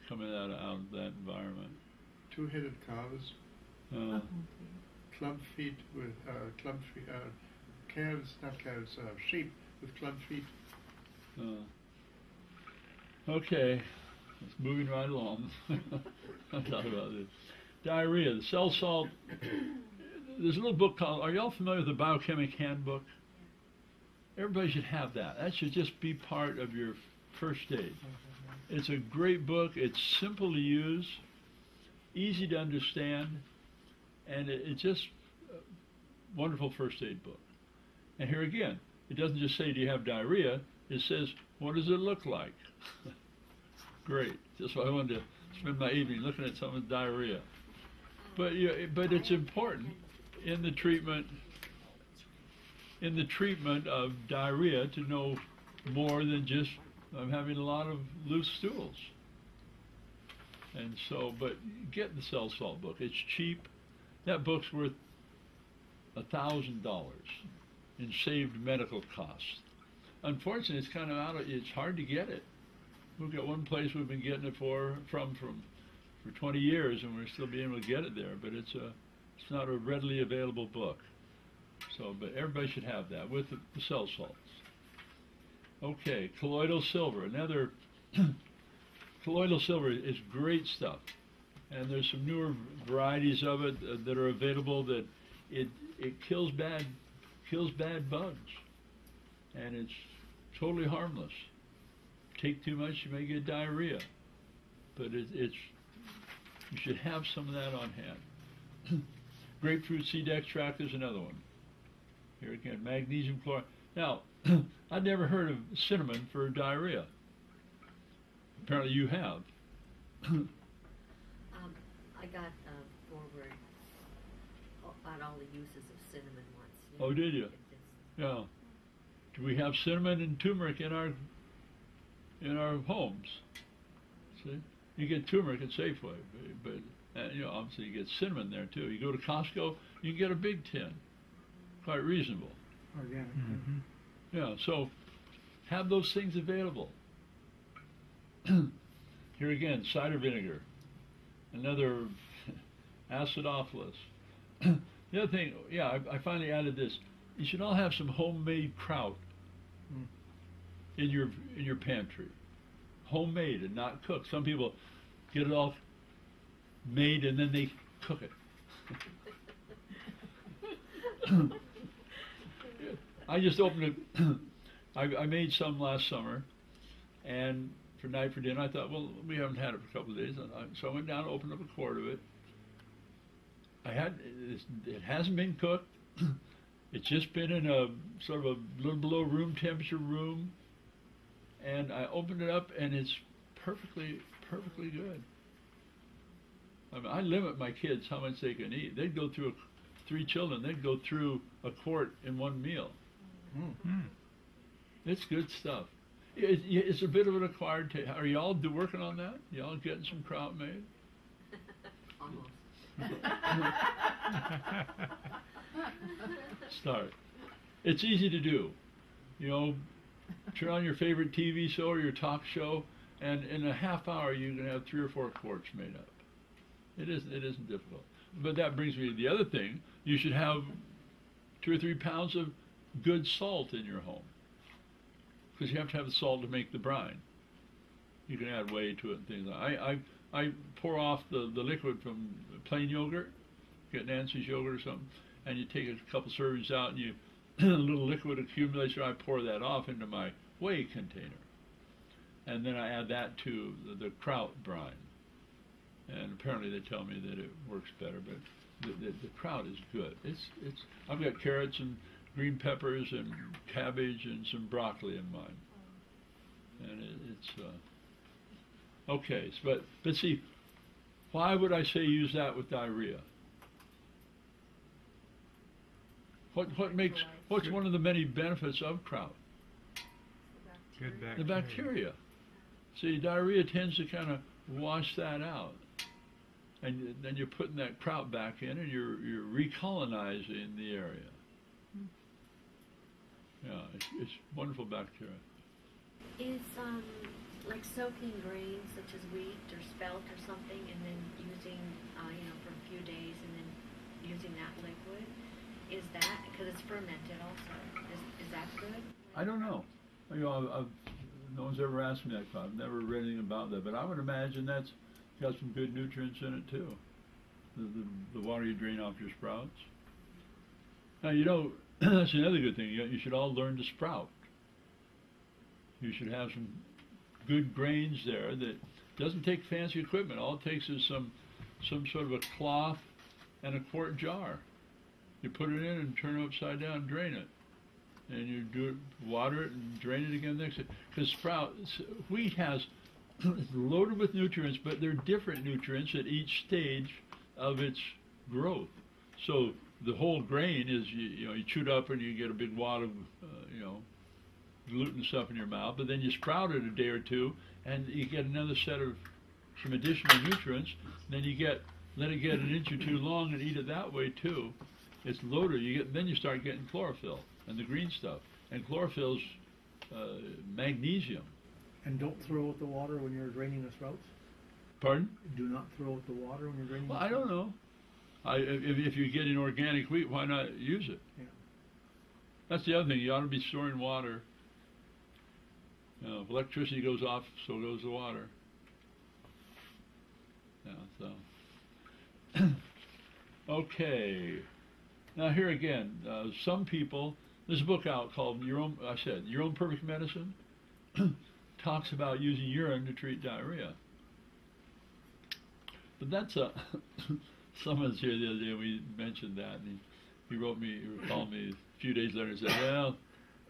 coming out of that environment. Two-headed cows, club feet with sheep with club feet. Okay, it's moving right along. I'll talk about this. Diarrhea, the cell salt. There's a little book called, are y'all familiar with the Biochemic Handbook? Everybody should have that. That should just be part of your first aid. It's a great book. It's simple to use. easy to understand, and it's just a wonderful first aid book. And here again, it doesn't just say, do you have diarrhea? It says, what does it look like? Great. Just why I wanted to spend my evening looking at someone's diarrhea. But it's important in the treatment of diarrhea to know more than just I'm having a lot of loose stools. And so, but get the cell salt book. It's cheap. That book's worth $1,000 in saved medical costs. Unfortunately, it's kind of it's hard to get it. We've got one place we've been getting it for 20 years, and we're still being able to get it there. But it's not a readily available book. So, but everybody should have that with the cell salts. Okay, colloidal silver. Another colloidal silver is great stuff, and there's some newer varieties of it that are available that it kills bad bugs, and it's totally harmless. Take too much, you may get diarrhea, but you should have some of that on hand. Grapefruit seed extract is another one. Here again, magnesium chloride. Now, I'd never heard of cinnamon for diarrhea. Apparently you have. I got forward on all the uses of cinnamon once. Oh, did you? Yeah. Do we have cinnamon and turmeric in our homes? See, you get turmeric at Safeway, but obviously you get cinnamon there too. You go to Costco, you can get a big tin, quite reasonable. Organic. Mm-hmm. Yeah, so have those things available. Here again, cider vinegar, another acidophilus. The other thing, I finally added this. You should all have some homemade kraut in your pantry, homemade and not cooked. Some people get it all made and then they cook it. I just opened it. I made some last summer, and for night for dinner, I thought, well, we haven't had it for a couple of days, so I went down and opened up a quart of it. It hasn't been cooked. It's just been in a sort of a little below room temperature room, and I opened it up, and it's perfectly good. I mean, I limit my kids how much they can eat. They'd go through 3 children. They'd go through a quart in one meal. It's good stuff. It's a bit of an acquired taste. Are y'all working on that? Y'all getting some kraut made? Almost. Start. It's easy to do. Turn on your favorite TV show or your talk show, and in a half hour you can have 3 or 4 quarts made up. It isn't difficult. But that brings me to the other thing. You should have 2 or 3 pounds of good salt in your home, because you have to have the salt to make the brine. You can add whey to it and things like that. I pour off the liquid from plain yogurt, get Nancy's yogurt or something, and you take a couple servings out, and a little liquid accumulates, and I pour that off into my whey container. And then I add that to the kraut brine. And apparently they tell me that it works better, but the kraut is good. I've got carrots and green peppers and cabbage and some broccoli in mine. And it's okay. But see, why would I say use that with diarrhea? What's one of the many benefits of kraut? Good bacteria. The bacteria. See, diarrhea tends to kind of wash that out. And then you're putting that kraut back in, and you're recolonizing the area. Yeah, it's wonderful bacteria. Is like soaking grains such as wheat or spelt or something, and then using for a few days, and then using that liquid, is that, because it's fermented also, is that good? I don't know. No one's ever asked me that. I've never read anything about that, but I would imagine that's got some good nutrients in it too. The water you drain off your sprouts. Now that's another good thing. You should all learn to sprout. You should have some good grains there that doesn't take fancy equipment. All it takes is some some sort of a cloth and a quart jar. You put it in and turn it upside down and drain it. And you do it, water it and drain it again next day. Because wheat has, it's loaded with nutrients, but they're different nutrients at each stage of its growth. So the whole grain is, you chew it up and you get a big wad of, gluten stuff in your mouth, but then you sprout it a day or two and you get another set of some additional nutrients. Then let it get an inch or two long and eat it that way too. It's loaded. Then you start getting chlorophyll and the green stuff. And chlorophyll's magnesium. And don't throw out the water when you're draining the sprouts? Pardon? Do not throw out the water when you're draining Well, the I sprouts? don't know. If you're getting organic wheat, why not use it? Yeah. That's the other thing. You ought to be storing water. If electricity goes off, so goes the water. Yeah, so. Okay. Now here again, some people, there's a book out called Your Own Perfect Medicine, talks about using urine to treat diarrhea. But that's someone's here the other day, we mentioned that, and he called me a few days later and said, well,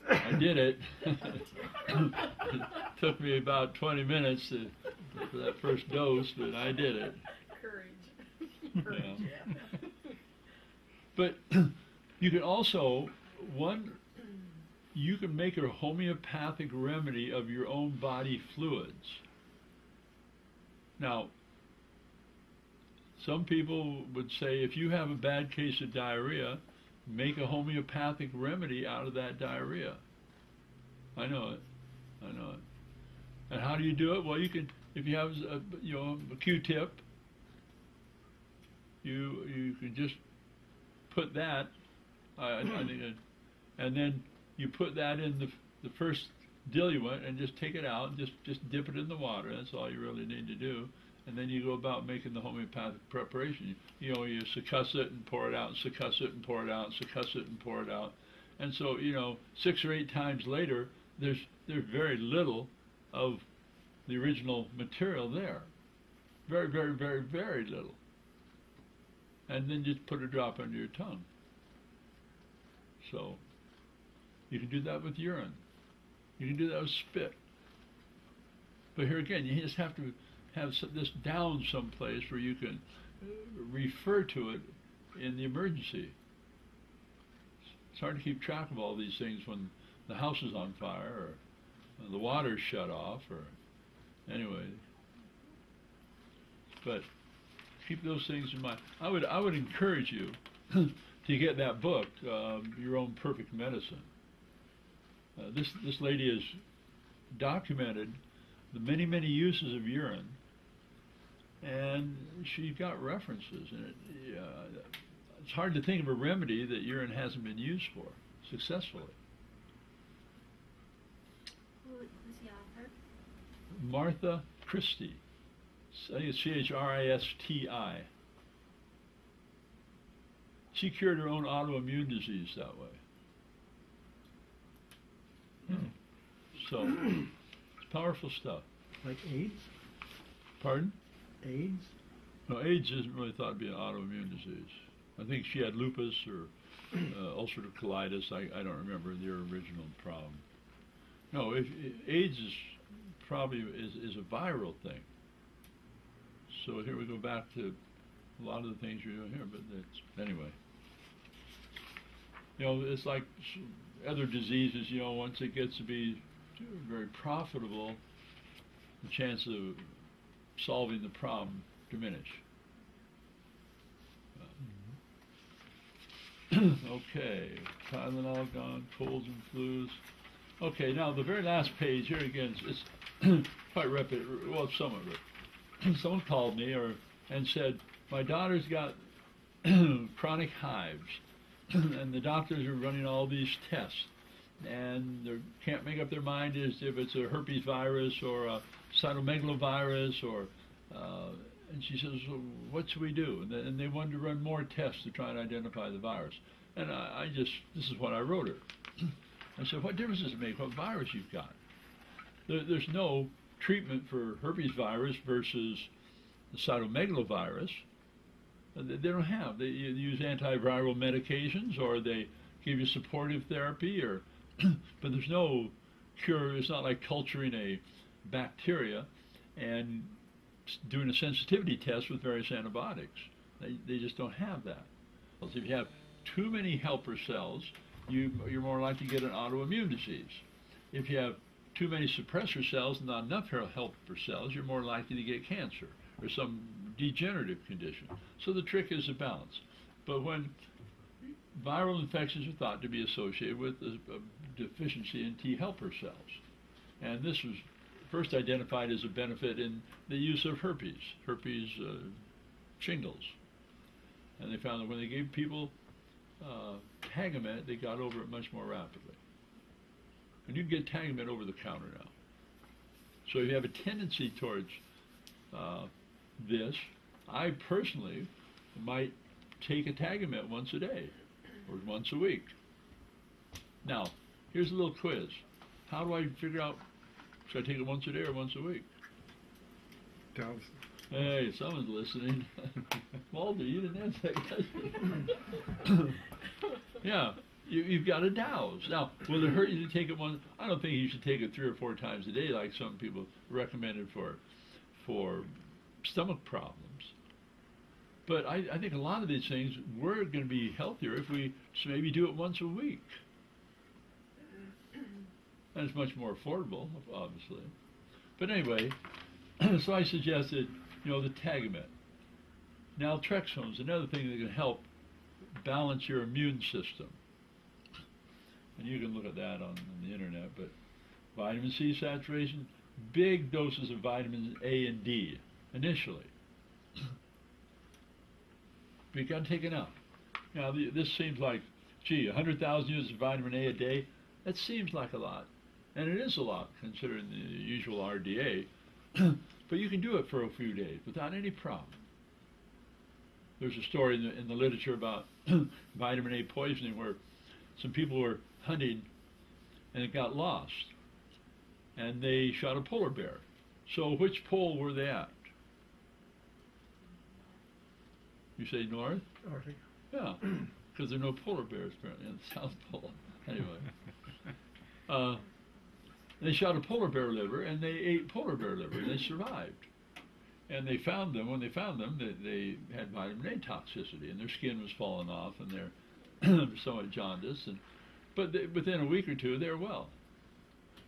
I did it. It took me about 20 minutes for that first dose, but I did it. Courage. Yeah. But you can also, you can make a homeopathic remedy of your own body fluids. Now, some people would say if you have a bad case of diarrhea, make a homeopathic remedy out of that diarrhea. I know it. And how do you do it? Well, you can, if you have a Q-tip, you can just put that, I think, and then you put that in the first diluent and just take it out and just dip it in the water. That's all you really need to do. And then you go about making the homeopathic preparation. You succuss it and pour it out, and succuss it and pour it out, and succuss it and pour it out. And so, 6 or 8 times later, there's very little of the original material there. Very, very, very, very little. And then just put a drop under your tongue. So, you can do that with urine. You can do that with spit. But here again, you just have to have this down someplace where you can refer to it in the emergency. It's hard to keep track of all these things when the house is on fire or the water's shut off or anyway. But keep those things in mind. I would encourage you to get that book, Your Own Perfect Medicine. This lady has documented the many, many uses of urine, and she got references in it. It's hard to think of a remedy that urine hasn't been used for successfully. Who's the author? Martha Christie. I think it's Christi. She cured her own autoimmune disease that way. So, it's powerful stuff. Like AIDS? Pardon? AIDS? No, AIDS isn't really thought to be an autoimmune disease. I think she had lupus or ulcerative colitis. I don't remember their original problem. No, AIDS is probably is a viral thing. So here we go back to a lot of the things you're doing here, but anyway. It's like other diseases, once it gets to be very profitable, the chance of solving the problem diminish. Okay, Tylenol gone, colds and flus. Okay, now the very last page here again, it's quite repetitive, well, somewhat repetitive. Someone called me and said, my daughter's got chronic hives, and the doctors are running all these tests, and they can't make up their mind as if it's a herpes virus or a cytomegalovirus or, and she says, well, what should we do? And they wanted to run more tests to try and identify the virus. And this is what I wrote her. I said, what difference does it make what virus you've got? There's no treatment for herpes virus versus the cytomegalovirus. They don't have. They use antiviral medications, or they give you supportive therapy, or but there's no cure. It's not like culturing a bacteria and doing a sensitivity test with various antibiotics. They just don't have that. If you have too many helper cells, you're more likely to get an autoimmune disease. If you have too many suppressor cells and not enough helper cells, you're more likely to get cancer or some degenerative condition. So the trick is a balance. But when viral infections are thought to be associated with a deficiency in T helper cells, and this was first identified as a benefit in the use of herpes shingles. And they found that when they gave people Tagamet, they got over it much more rapidly. And you can get Tagamet over the counter now. So if you have a tendency towards this, I personally might take a Tagamet once a day or once a week. Now, here's a little quiz. How do I figure out, should I take it once a day or once a week? Does. Hey, someone's listening. Walter, you didn't answer that question. Yeah, you've got to douse. Now, will it hurt you to take it once? I don't think you should take it 3 or 4 times a day like some people recommended for stomach problems. But I think a lot of these things, we're going to be healthier if we maybe do it once a week. And it's much more affordable, obviously. But anyway, so I suggested, the Tagamet. Naltrexone is another thing that can help balance your immune system. And you can look at that on the internet, but vitamin C saturation, big doses of vitamins A and D initially. But you got to take enough. Now, this seems like, 100,000 units of vitamin A a day, that seems like a lot. And it is a lot, considering the usual RDA. But you can do it for a few days without any problem. There's a story in the literature about vitamin A poisoning where some people were hunting and it got lost. And they shot a polar bear. So which pole were they at? You say north? Arctic. Yeah, because there are no polar bears apparently in the South Pole. Anyway. They shot a polar bear liver, and they ate polar bear liver, and they survived. And they found them, when they found them, they had vitamin A toxicity, and their skin was falling off, and they're somewhat jaundiced. But within a week or two, they're well.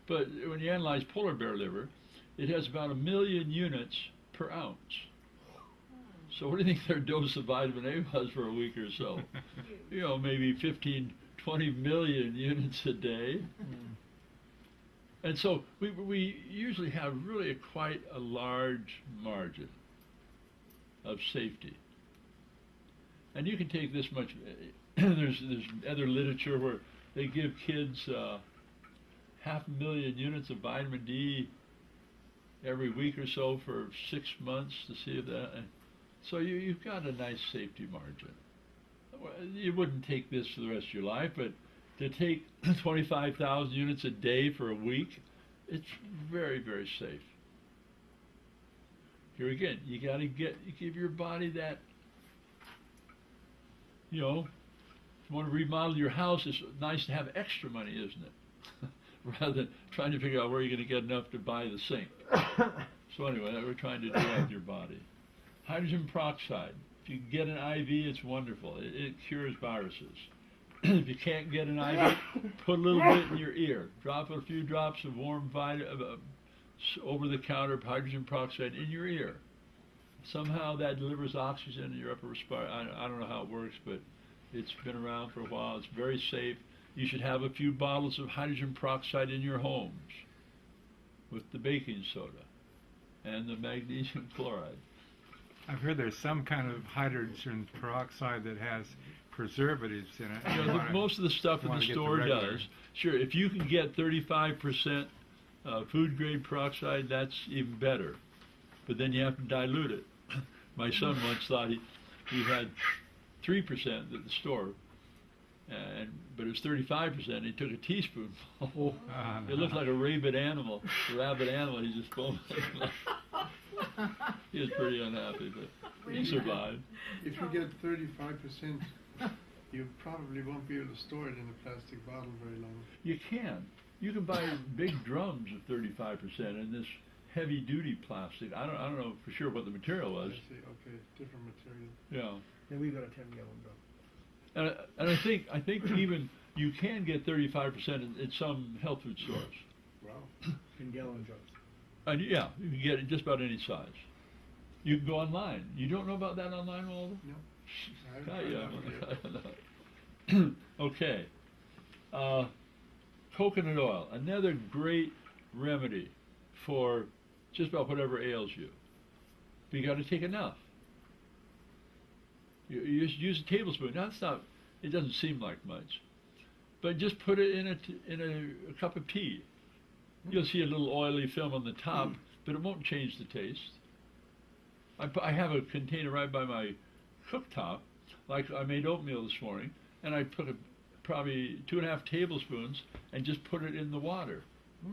But when you analyze polar bear liver, it has about 1 million units per ounce. So what do you think their dose of vitamin A was for a week or so? Maybe 15, 20 million units a day. And so we usually have really quite a large margin of safety. And you can take this much. There's other literature where they give kids 500,000 units of vitamin D every week or so for 6 months to see if that. So you've got a nice safety margin. You wouldn't take this for the rest of your life, but to take 25,000 units a day for a week, it's very, very safe. Here again, you got to give your body that, if you want to remodel your house, it's nice to have extra money, isn't it? Rather than trying to figure out where you're going to get enough to buy the sink. So anyway, that we're trying to do that with your body. Hydrogen peroxide. If you can get an IV, it's wonderful. It cures viruses. If you can't get an IV, put a little bit in your ear. Drop a few drops of warm over-the-counter hydrogen peroxide in your ear. Somehow that delivers oxygen in your upper respiratory. I don't know how it works, but it's been around for a while. It's very safe. You should have a few bottles of hydrogen peroxide in your homes with the baking soda and the magnesium chloride. I've heard there's some kind of hydrogen peroxide that has preservatives in it. Most of the stuff in the store does. Sure, if you can get 35% food grade peroxide, that's even better. But then you have to dilute it. My son once thought he had 3% at the store, but it was 35%. He took a teaspoonful. It looked like a rabbit animal. He just foamed. He was pretty unhappy, but. He survived. If you get 35%, you probably won't be able to store it in a plastic bottle very long. You can. You can buy big drums of 35% in this heavy-duty plastic. I don't know for sure what the material was. I see. Okay, different material. Yeah. And we've got a 10-gallon drum. And I think even you can get 35% in some health food stores. Wow. In gallon drums. And yeah, you can get it just about any size. You can go online. You don't know about that online, Walter? No. Yeah. Okay. Coconut oil, another great remedy for just about whatever ails you. But you got to take enough. You just use a tablespoon. Now it's not. It doesn't seem like much, but just put it in a cup of tea. You'll see a little oily film on the top, but it won't change the taste. I have a container right by my cooktop. Like I made oatmeal this morning, and I put probably 2.5 tablespoons and just put it in the water.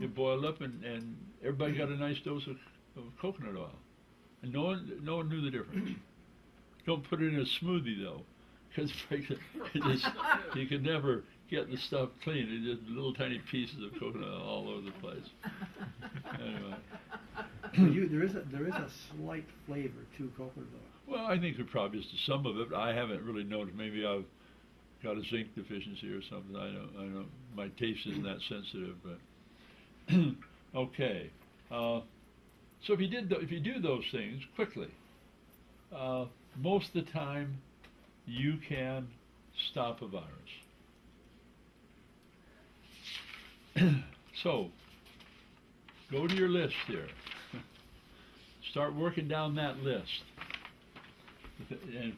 It boiled up, and everybody got a nice dose of coconut oil, and no one knew the difference. Don't put it in a smoothie though, because you can never get the stuff clean. It's just little tiny pieces of coconut oil all over the place. Anyway. There is a slight flavor to coconut oil. Well, I think there probably is to some of it. I haven't really noticed. Maybe I've got a zinc deficiency or something. I don't. My taste isn't that sensitive, but okay. So if you do those things quickly, most of the time you can stop a virus. So go to your list here. Start working down that list. And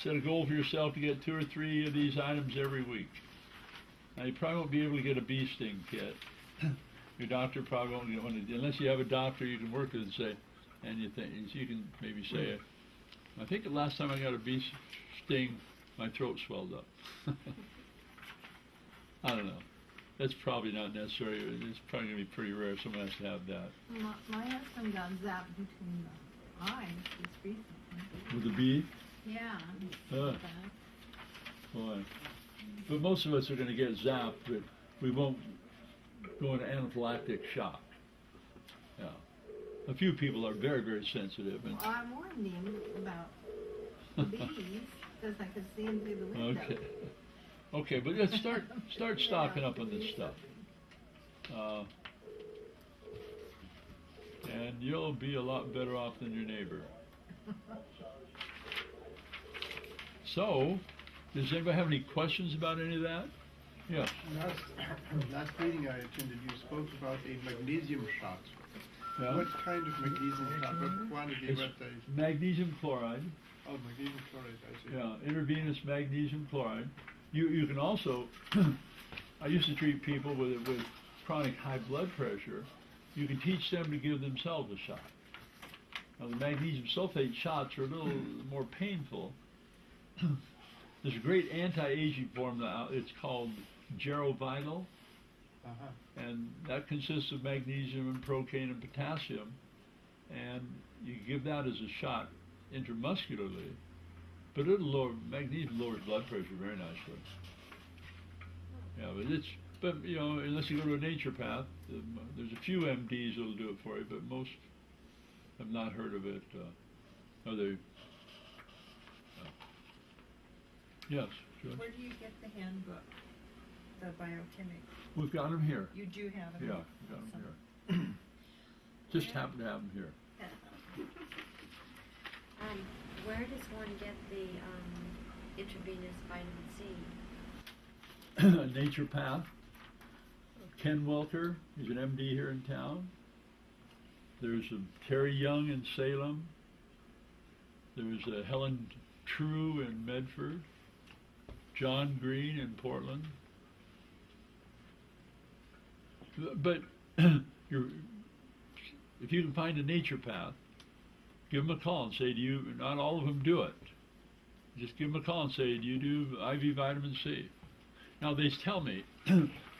set a goal for yourself to get 2 or 3 of these items every week. Now you probably won't be able to get a bee sting kit. Your doctor probably won't get one, unless you have a doctor you can work with and say, and you can maybe say, I think the last time I got a bee sting, my throat swelled up. I don't know. That's probably not necessary. It's probably going to be pretty rare. Someone has to have that. My husband got zapped between the eyes just recently. With a bee? Yeah. Boy. But most of us are going to get zapped, but we won't go into anaphylactic shock. Yeah. A few people are very, very sensitive. And Well, I warned him about the bees because I could see him through the window. okay. Okay, but let's start stocking up on this stuff. And you'll be a lot better off than your neighbor. So, does anybody have any questions about any of that? Yeah. Last meeting I attended, you spoke about a magnesium shot. Yeah. What kind of magnesium shot? What quantity? It's What dose? magnesium chloride. Oh, magnesium chloride, I see. Yeah, intravenous magnesium chloride. You can also, I used to treat people with chronic high blood pressure. You can teach them to give themselves a shot. Now the magnesium sulfate shots are a little more painful. There's a great anti-aging form now. It's called Gerovital, and that consists of magnesium and procaine and potassium. And you give that as a shot intramuscularly. But magnesium lowers blood pressure very nicely. Yeah, but unless you go to a naturopath, there's a few MDs that'll do it for you, but most have not heard of it. Are they? Yes, sure. Where do you get the handbook, the biochemic? We've got them here. You do have them? Yeah, we've got them here. Just happen to have them here. Where does one get the intravenous vitamin C? Naturopath. Ken Welker, he's an MD here in town. There's a Terry Young in Salem. There's a Helen True in Medford. John Green in Portland. But if you can find a naturopath, give them a call and say, not all of them do it. Just give them a call and say, do you do IV vitamin C? Now they tell me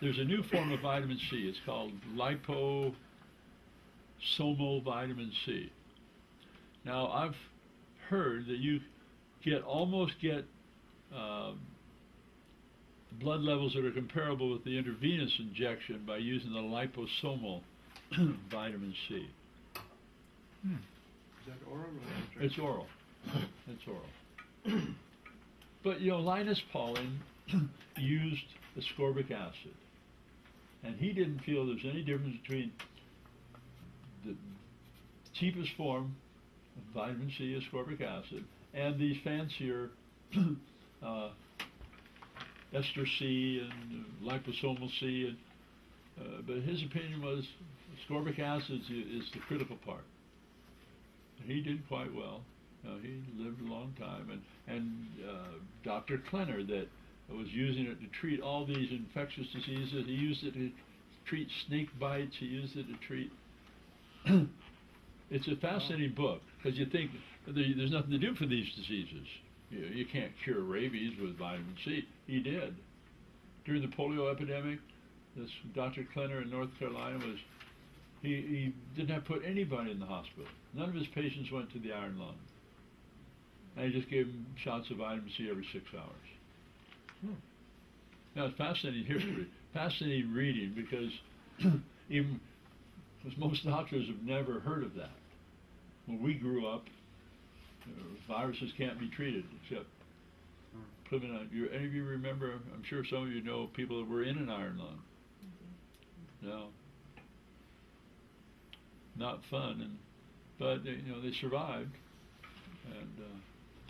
there's a new form of vitamin C. It's called liposomal vitamin C. Now I've heard that you almost get blood levels that are comparable with the intravenous injection by using the liposomal vitamin C. Is that oral or injection? It's oral. It's oral. But Linus Pauling used ascorbic acid, and he didn't feel there was any difference between the cheapest form of vitamin C, ascorbic acid, and these fancier ester C and liposomal C. But his opinion was ascorbic acid is the critical part. He did quite well. He lived a long time, and Dr. Klenner that was using it to treat all these infectious diseases. He used it to treat snake bites. He used it to treat. It's a fascinating book because you think there's nothing to do for these diseases. You can't cure rabies with vitamin C. He did. During the polio epidemic, this Dr. Klenner in North Carolina he didn't have to put anybody in the hospital. None of his patients went to the iron lung. And he just gave them shots of vitamin C every 6 hours. Now, it's fascinating history, fascinating reading, because because most doctors have never heard of that. When we grew up, viruses can't be treated except putting on. Any of you remember? I'm sure some of you know people that were in an iron lung. No, not fun, but they survived. And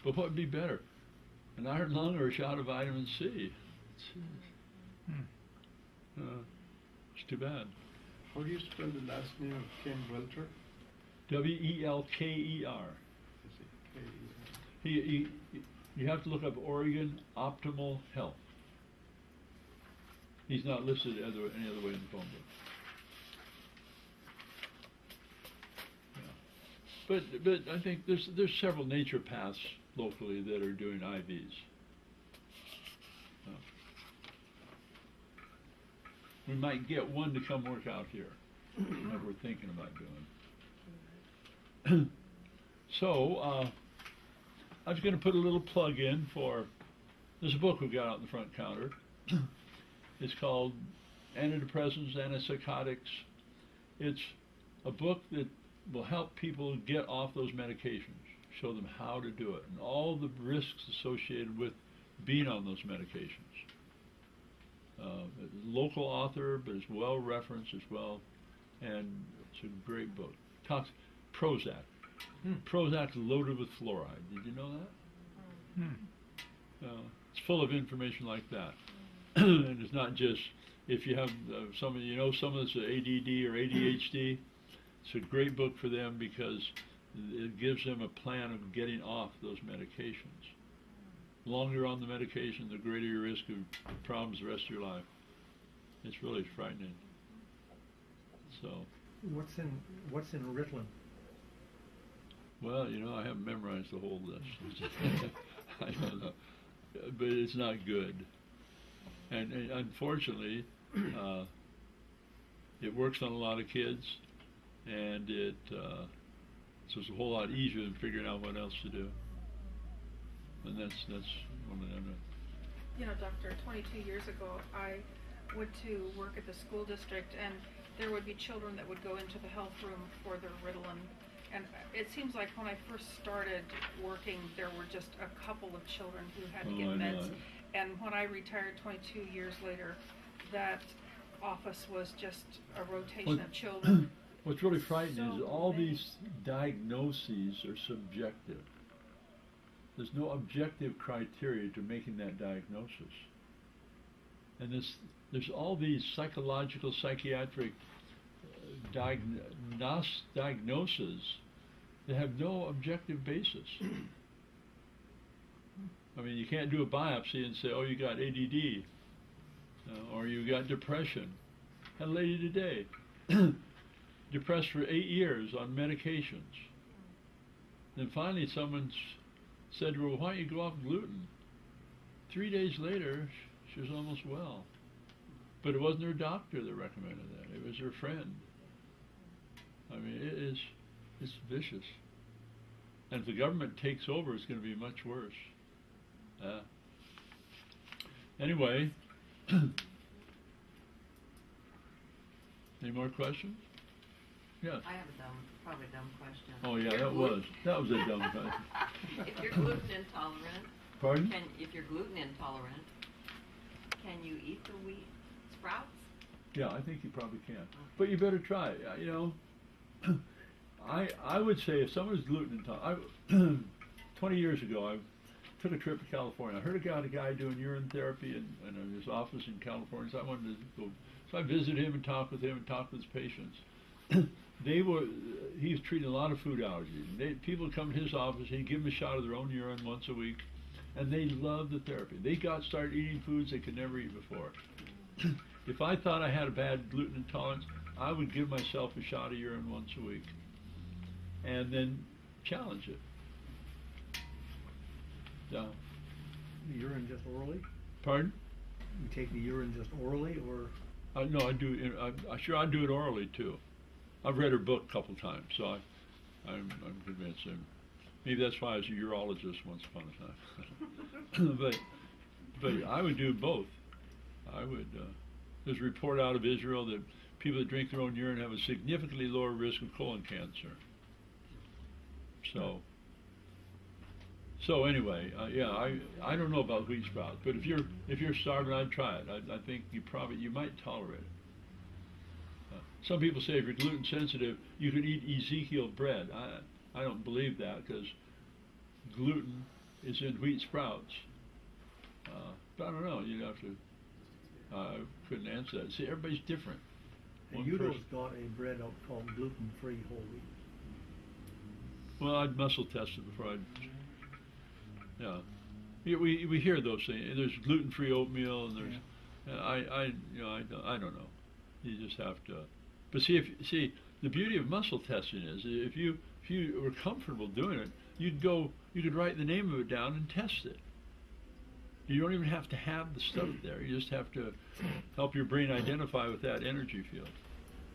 but what would be better, an iron lung or a shot of vitamin C? It's too bad. How do you spell the last name of Ken Welter? Welker. You have to look up Oregon Optimal Health. He's not listed any other way in the phone book. Yeah. But I think there's several nature paths locally that are doing IVs. We might get one to come work out here. That we're thinking about doing. So, I was going to put a little plug in for, there's a book we've got out in the front counter. It's called Antidepressants, Antipsychotics. It's a book that will help people get off those medications, show them how to do it, and all the risks associated with being on those medications. Local author, but it's well referenced as well, and it's a great book. Talks Prozac. Prozac's loaded with fluoride. Did you know that? It's full of information like that. And it's not just if you have someone that's ADD or ADHD. It's a great book for them because it gives them a plan of getting off those medications. The longer you're on the medication, the greater your risk of problems the rest of your life. It's really frightening. So. What's in Ritalin? Well, I haven't memorized the whole list. I don't know, but it's not good. And unfortunately, it works on a lot of kids, and so it's a whole lot easier than figuring out what else to do. And that's one of them. Doctor, 22 years ago, I went to work at the school district, and there would be children that would go into the health room for their Ritalin. And it seems like when I first started working, there were just a couple of children who had to get meds. And when I retired 22 years later, that office was just a rotation of children. What's really frightening is all these diagnoses are subjective. There's no objective criteria to making that diagnosis. And there's all these psychological, psychiatric diagnoses that have no objective basis. I mean, you can't do a biopsy and say, oh, you got ADD, or you got depression. I had a lady today, depressed for 8 years on medications. Then finally someone said to her, well, why don't you go off gluten? 3 days later, she was almost well. But it wasn't her doctor that recommended that. It was her friend. I mean, it's vicious. And if the government takes over, it's going to be much worse. Anyway, any more questions? Yes. I have probably a dumb question. Oh yeah, If you're that was a dumb question. If you're gluten intolerant, Pardon? if you're gluten intolerant, can you eat the wheat sprouts? Yeah, I think you probably can. But you better try it. You know, I would say if someone's gluten intolerant, 20 years ago I took a trip to California. I heard about a guy doing urine therapy in his office in California, so I wanted to go. So I visited him and talked with him and talked with his patients. He was treating a lot of food allergies. People would come to his office, he'd give them a shot of their own urine once a week, and they loved the therapy. They started eating foods they could never eat before. If I thought I had a bad gluten intolerance, I would give myself a shot of urine once a week, and then challenge it. Yeah. The urine just orally? Pardon? You take the urine just orally, or? No, I do. I do it orally too. I've read her book a couple times, so I'm convinced. Maybe that's why I was a urologist once upon a time. but I would do both. I would. There's a report out of Israel that people that drink their own urine have a significantly lower risk of colon cancer. So anyway, yeah, I don't know about wheat sprouts, but if you're starving, I'd try it. I think you might tolerate it. Some people say if you're gluten sensitive, you could eat Ezekiel bread. I don't believe that, because gluten is in wheat sprouts. But I don't know. You'd have to. I couldn't answer that. See, everybody's different. And Udo's got a bread out called gluten-free whole wheat. Well, I'd muscle test it before I'd. Yeah, we hear those things. There's gluten-free oatmeal, and there's. I don't know. You just have to. But see, the beauty of muscle testing is if you were comfortable doing it, you could write the name of it down and test it. You don't even have to have the stuff there. You just have to help your brain identify with that energy field.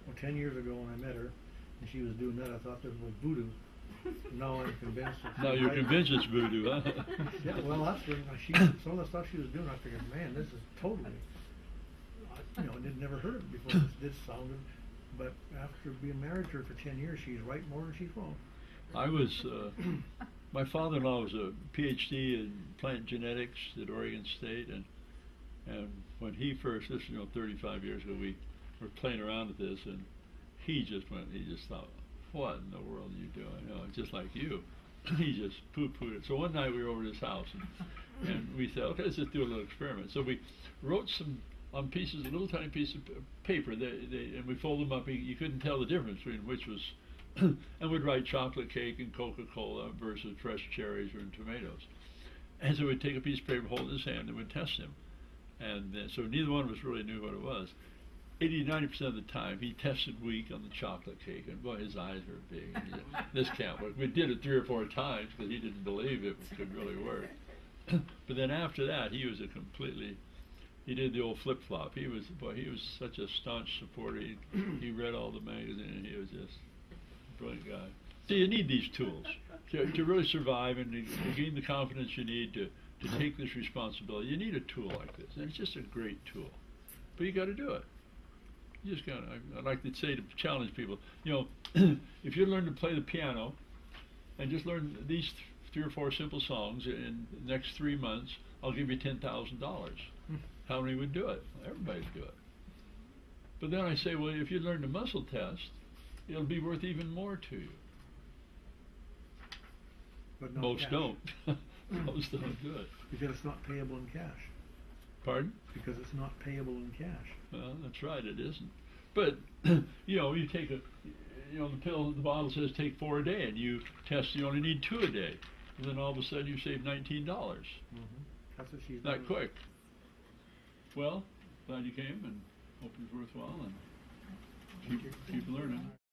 Well, 10 years ago when I met her, and she was doing that, I thought this was voodoo. Now I'm convinced. Now you're convinced it's voodoo, huh? Yeah, well, that's when some of the stuff she was doing, I figured, man, this is totally. I'd never heard it before. This sounded, but after being married to her for 10 years, she's right more than she's wrong. I was, my father-in-law was a PhD in plant genetics at Oregon State, and when he first, this 35 years ago, we were playing around with this, and he just thought, what in the world are you doing? Just like you. He just poo-pooed it. So one night we were over at his house, and we said, okay, let's just do a little experiment. So we wrote some on pieces, a little tiny piece of paper, and we folded them up. You couldn't tell the difference between which was, and we'd write chocolate cake and Coca-Cola versus fresh cherries or tomatoes. And so we'd take a piece of paper, hold it in his hand, and we'd test him. And so neither one of us really knew what it was. 80–90% of the time, he tested weak on the chocolate cake, and boy, his eyes were big. This can't work. We did it 3 or 4 times because he didn't believe it could really work. But then after that, he was he did the old flip-flop. He was such a staunch supporter. He read all the magazines. He was just a brilliant guy. So you need these tools to really survive and to gain the confidence you need to take this responsibility. You need a tool like this, and it's just a great tool. But you got to do it. You just got to. I'd like to say, to challenge people, if you learn to play the piano and just learn these 3 or 4 simple songs in the next 3 months, I'll give you $10,000. How many would do it? Everybody would do it. But then I say, well, if you learn the muscle test, it'll be worth even more to you. But not Most cash. don't. Most don't do it. Because it's not payable in cash. Pardon? Because it's not payable in cash. Well, that's right, it isn't. But, you take the bottle says take 4 a day, and you test you only need 2 a day. And then all of a sudden you save $19. That's what she's Not doing. quick. Well, glad you came, and hope it's worthwhile, and keep learning.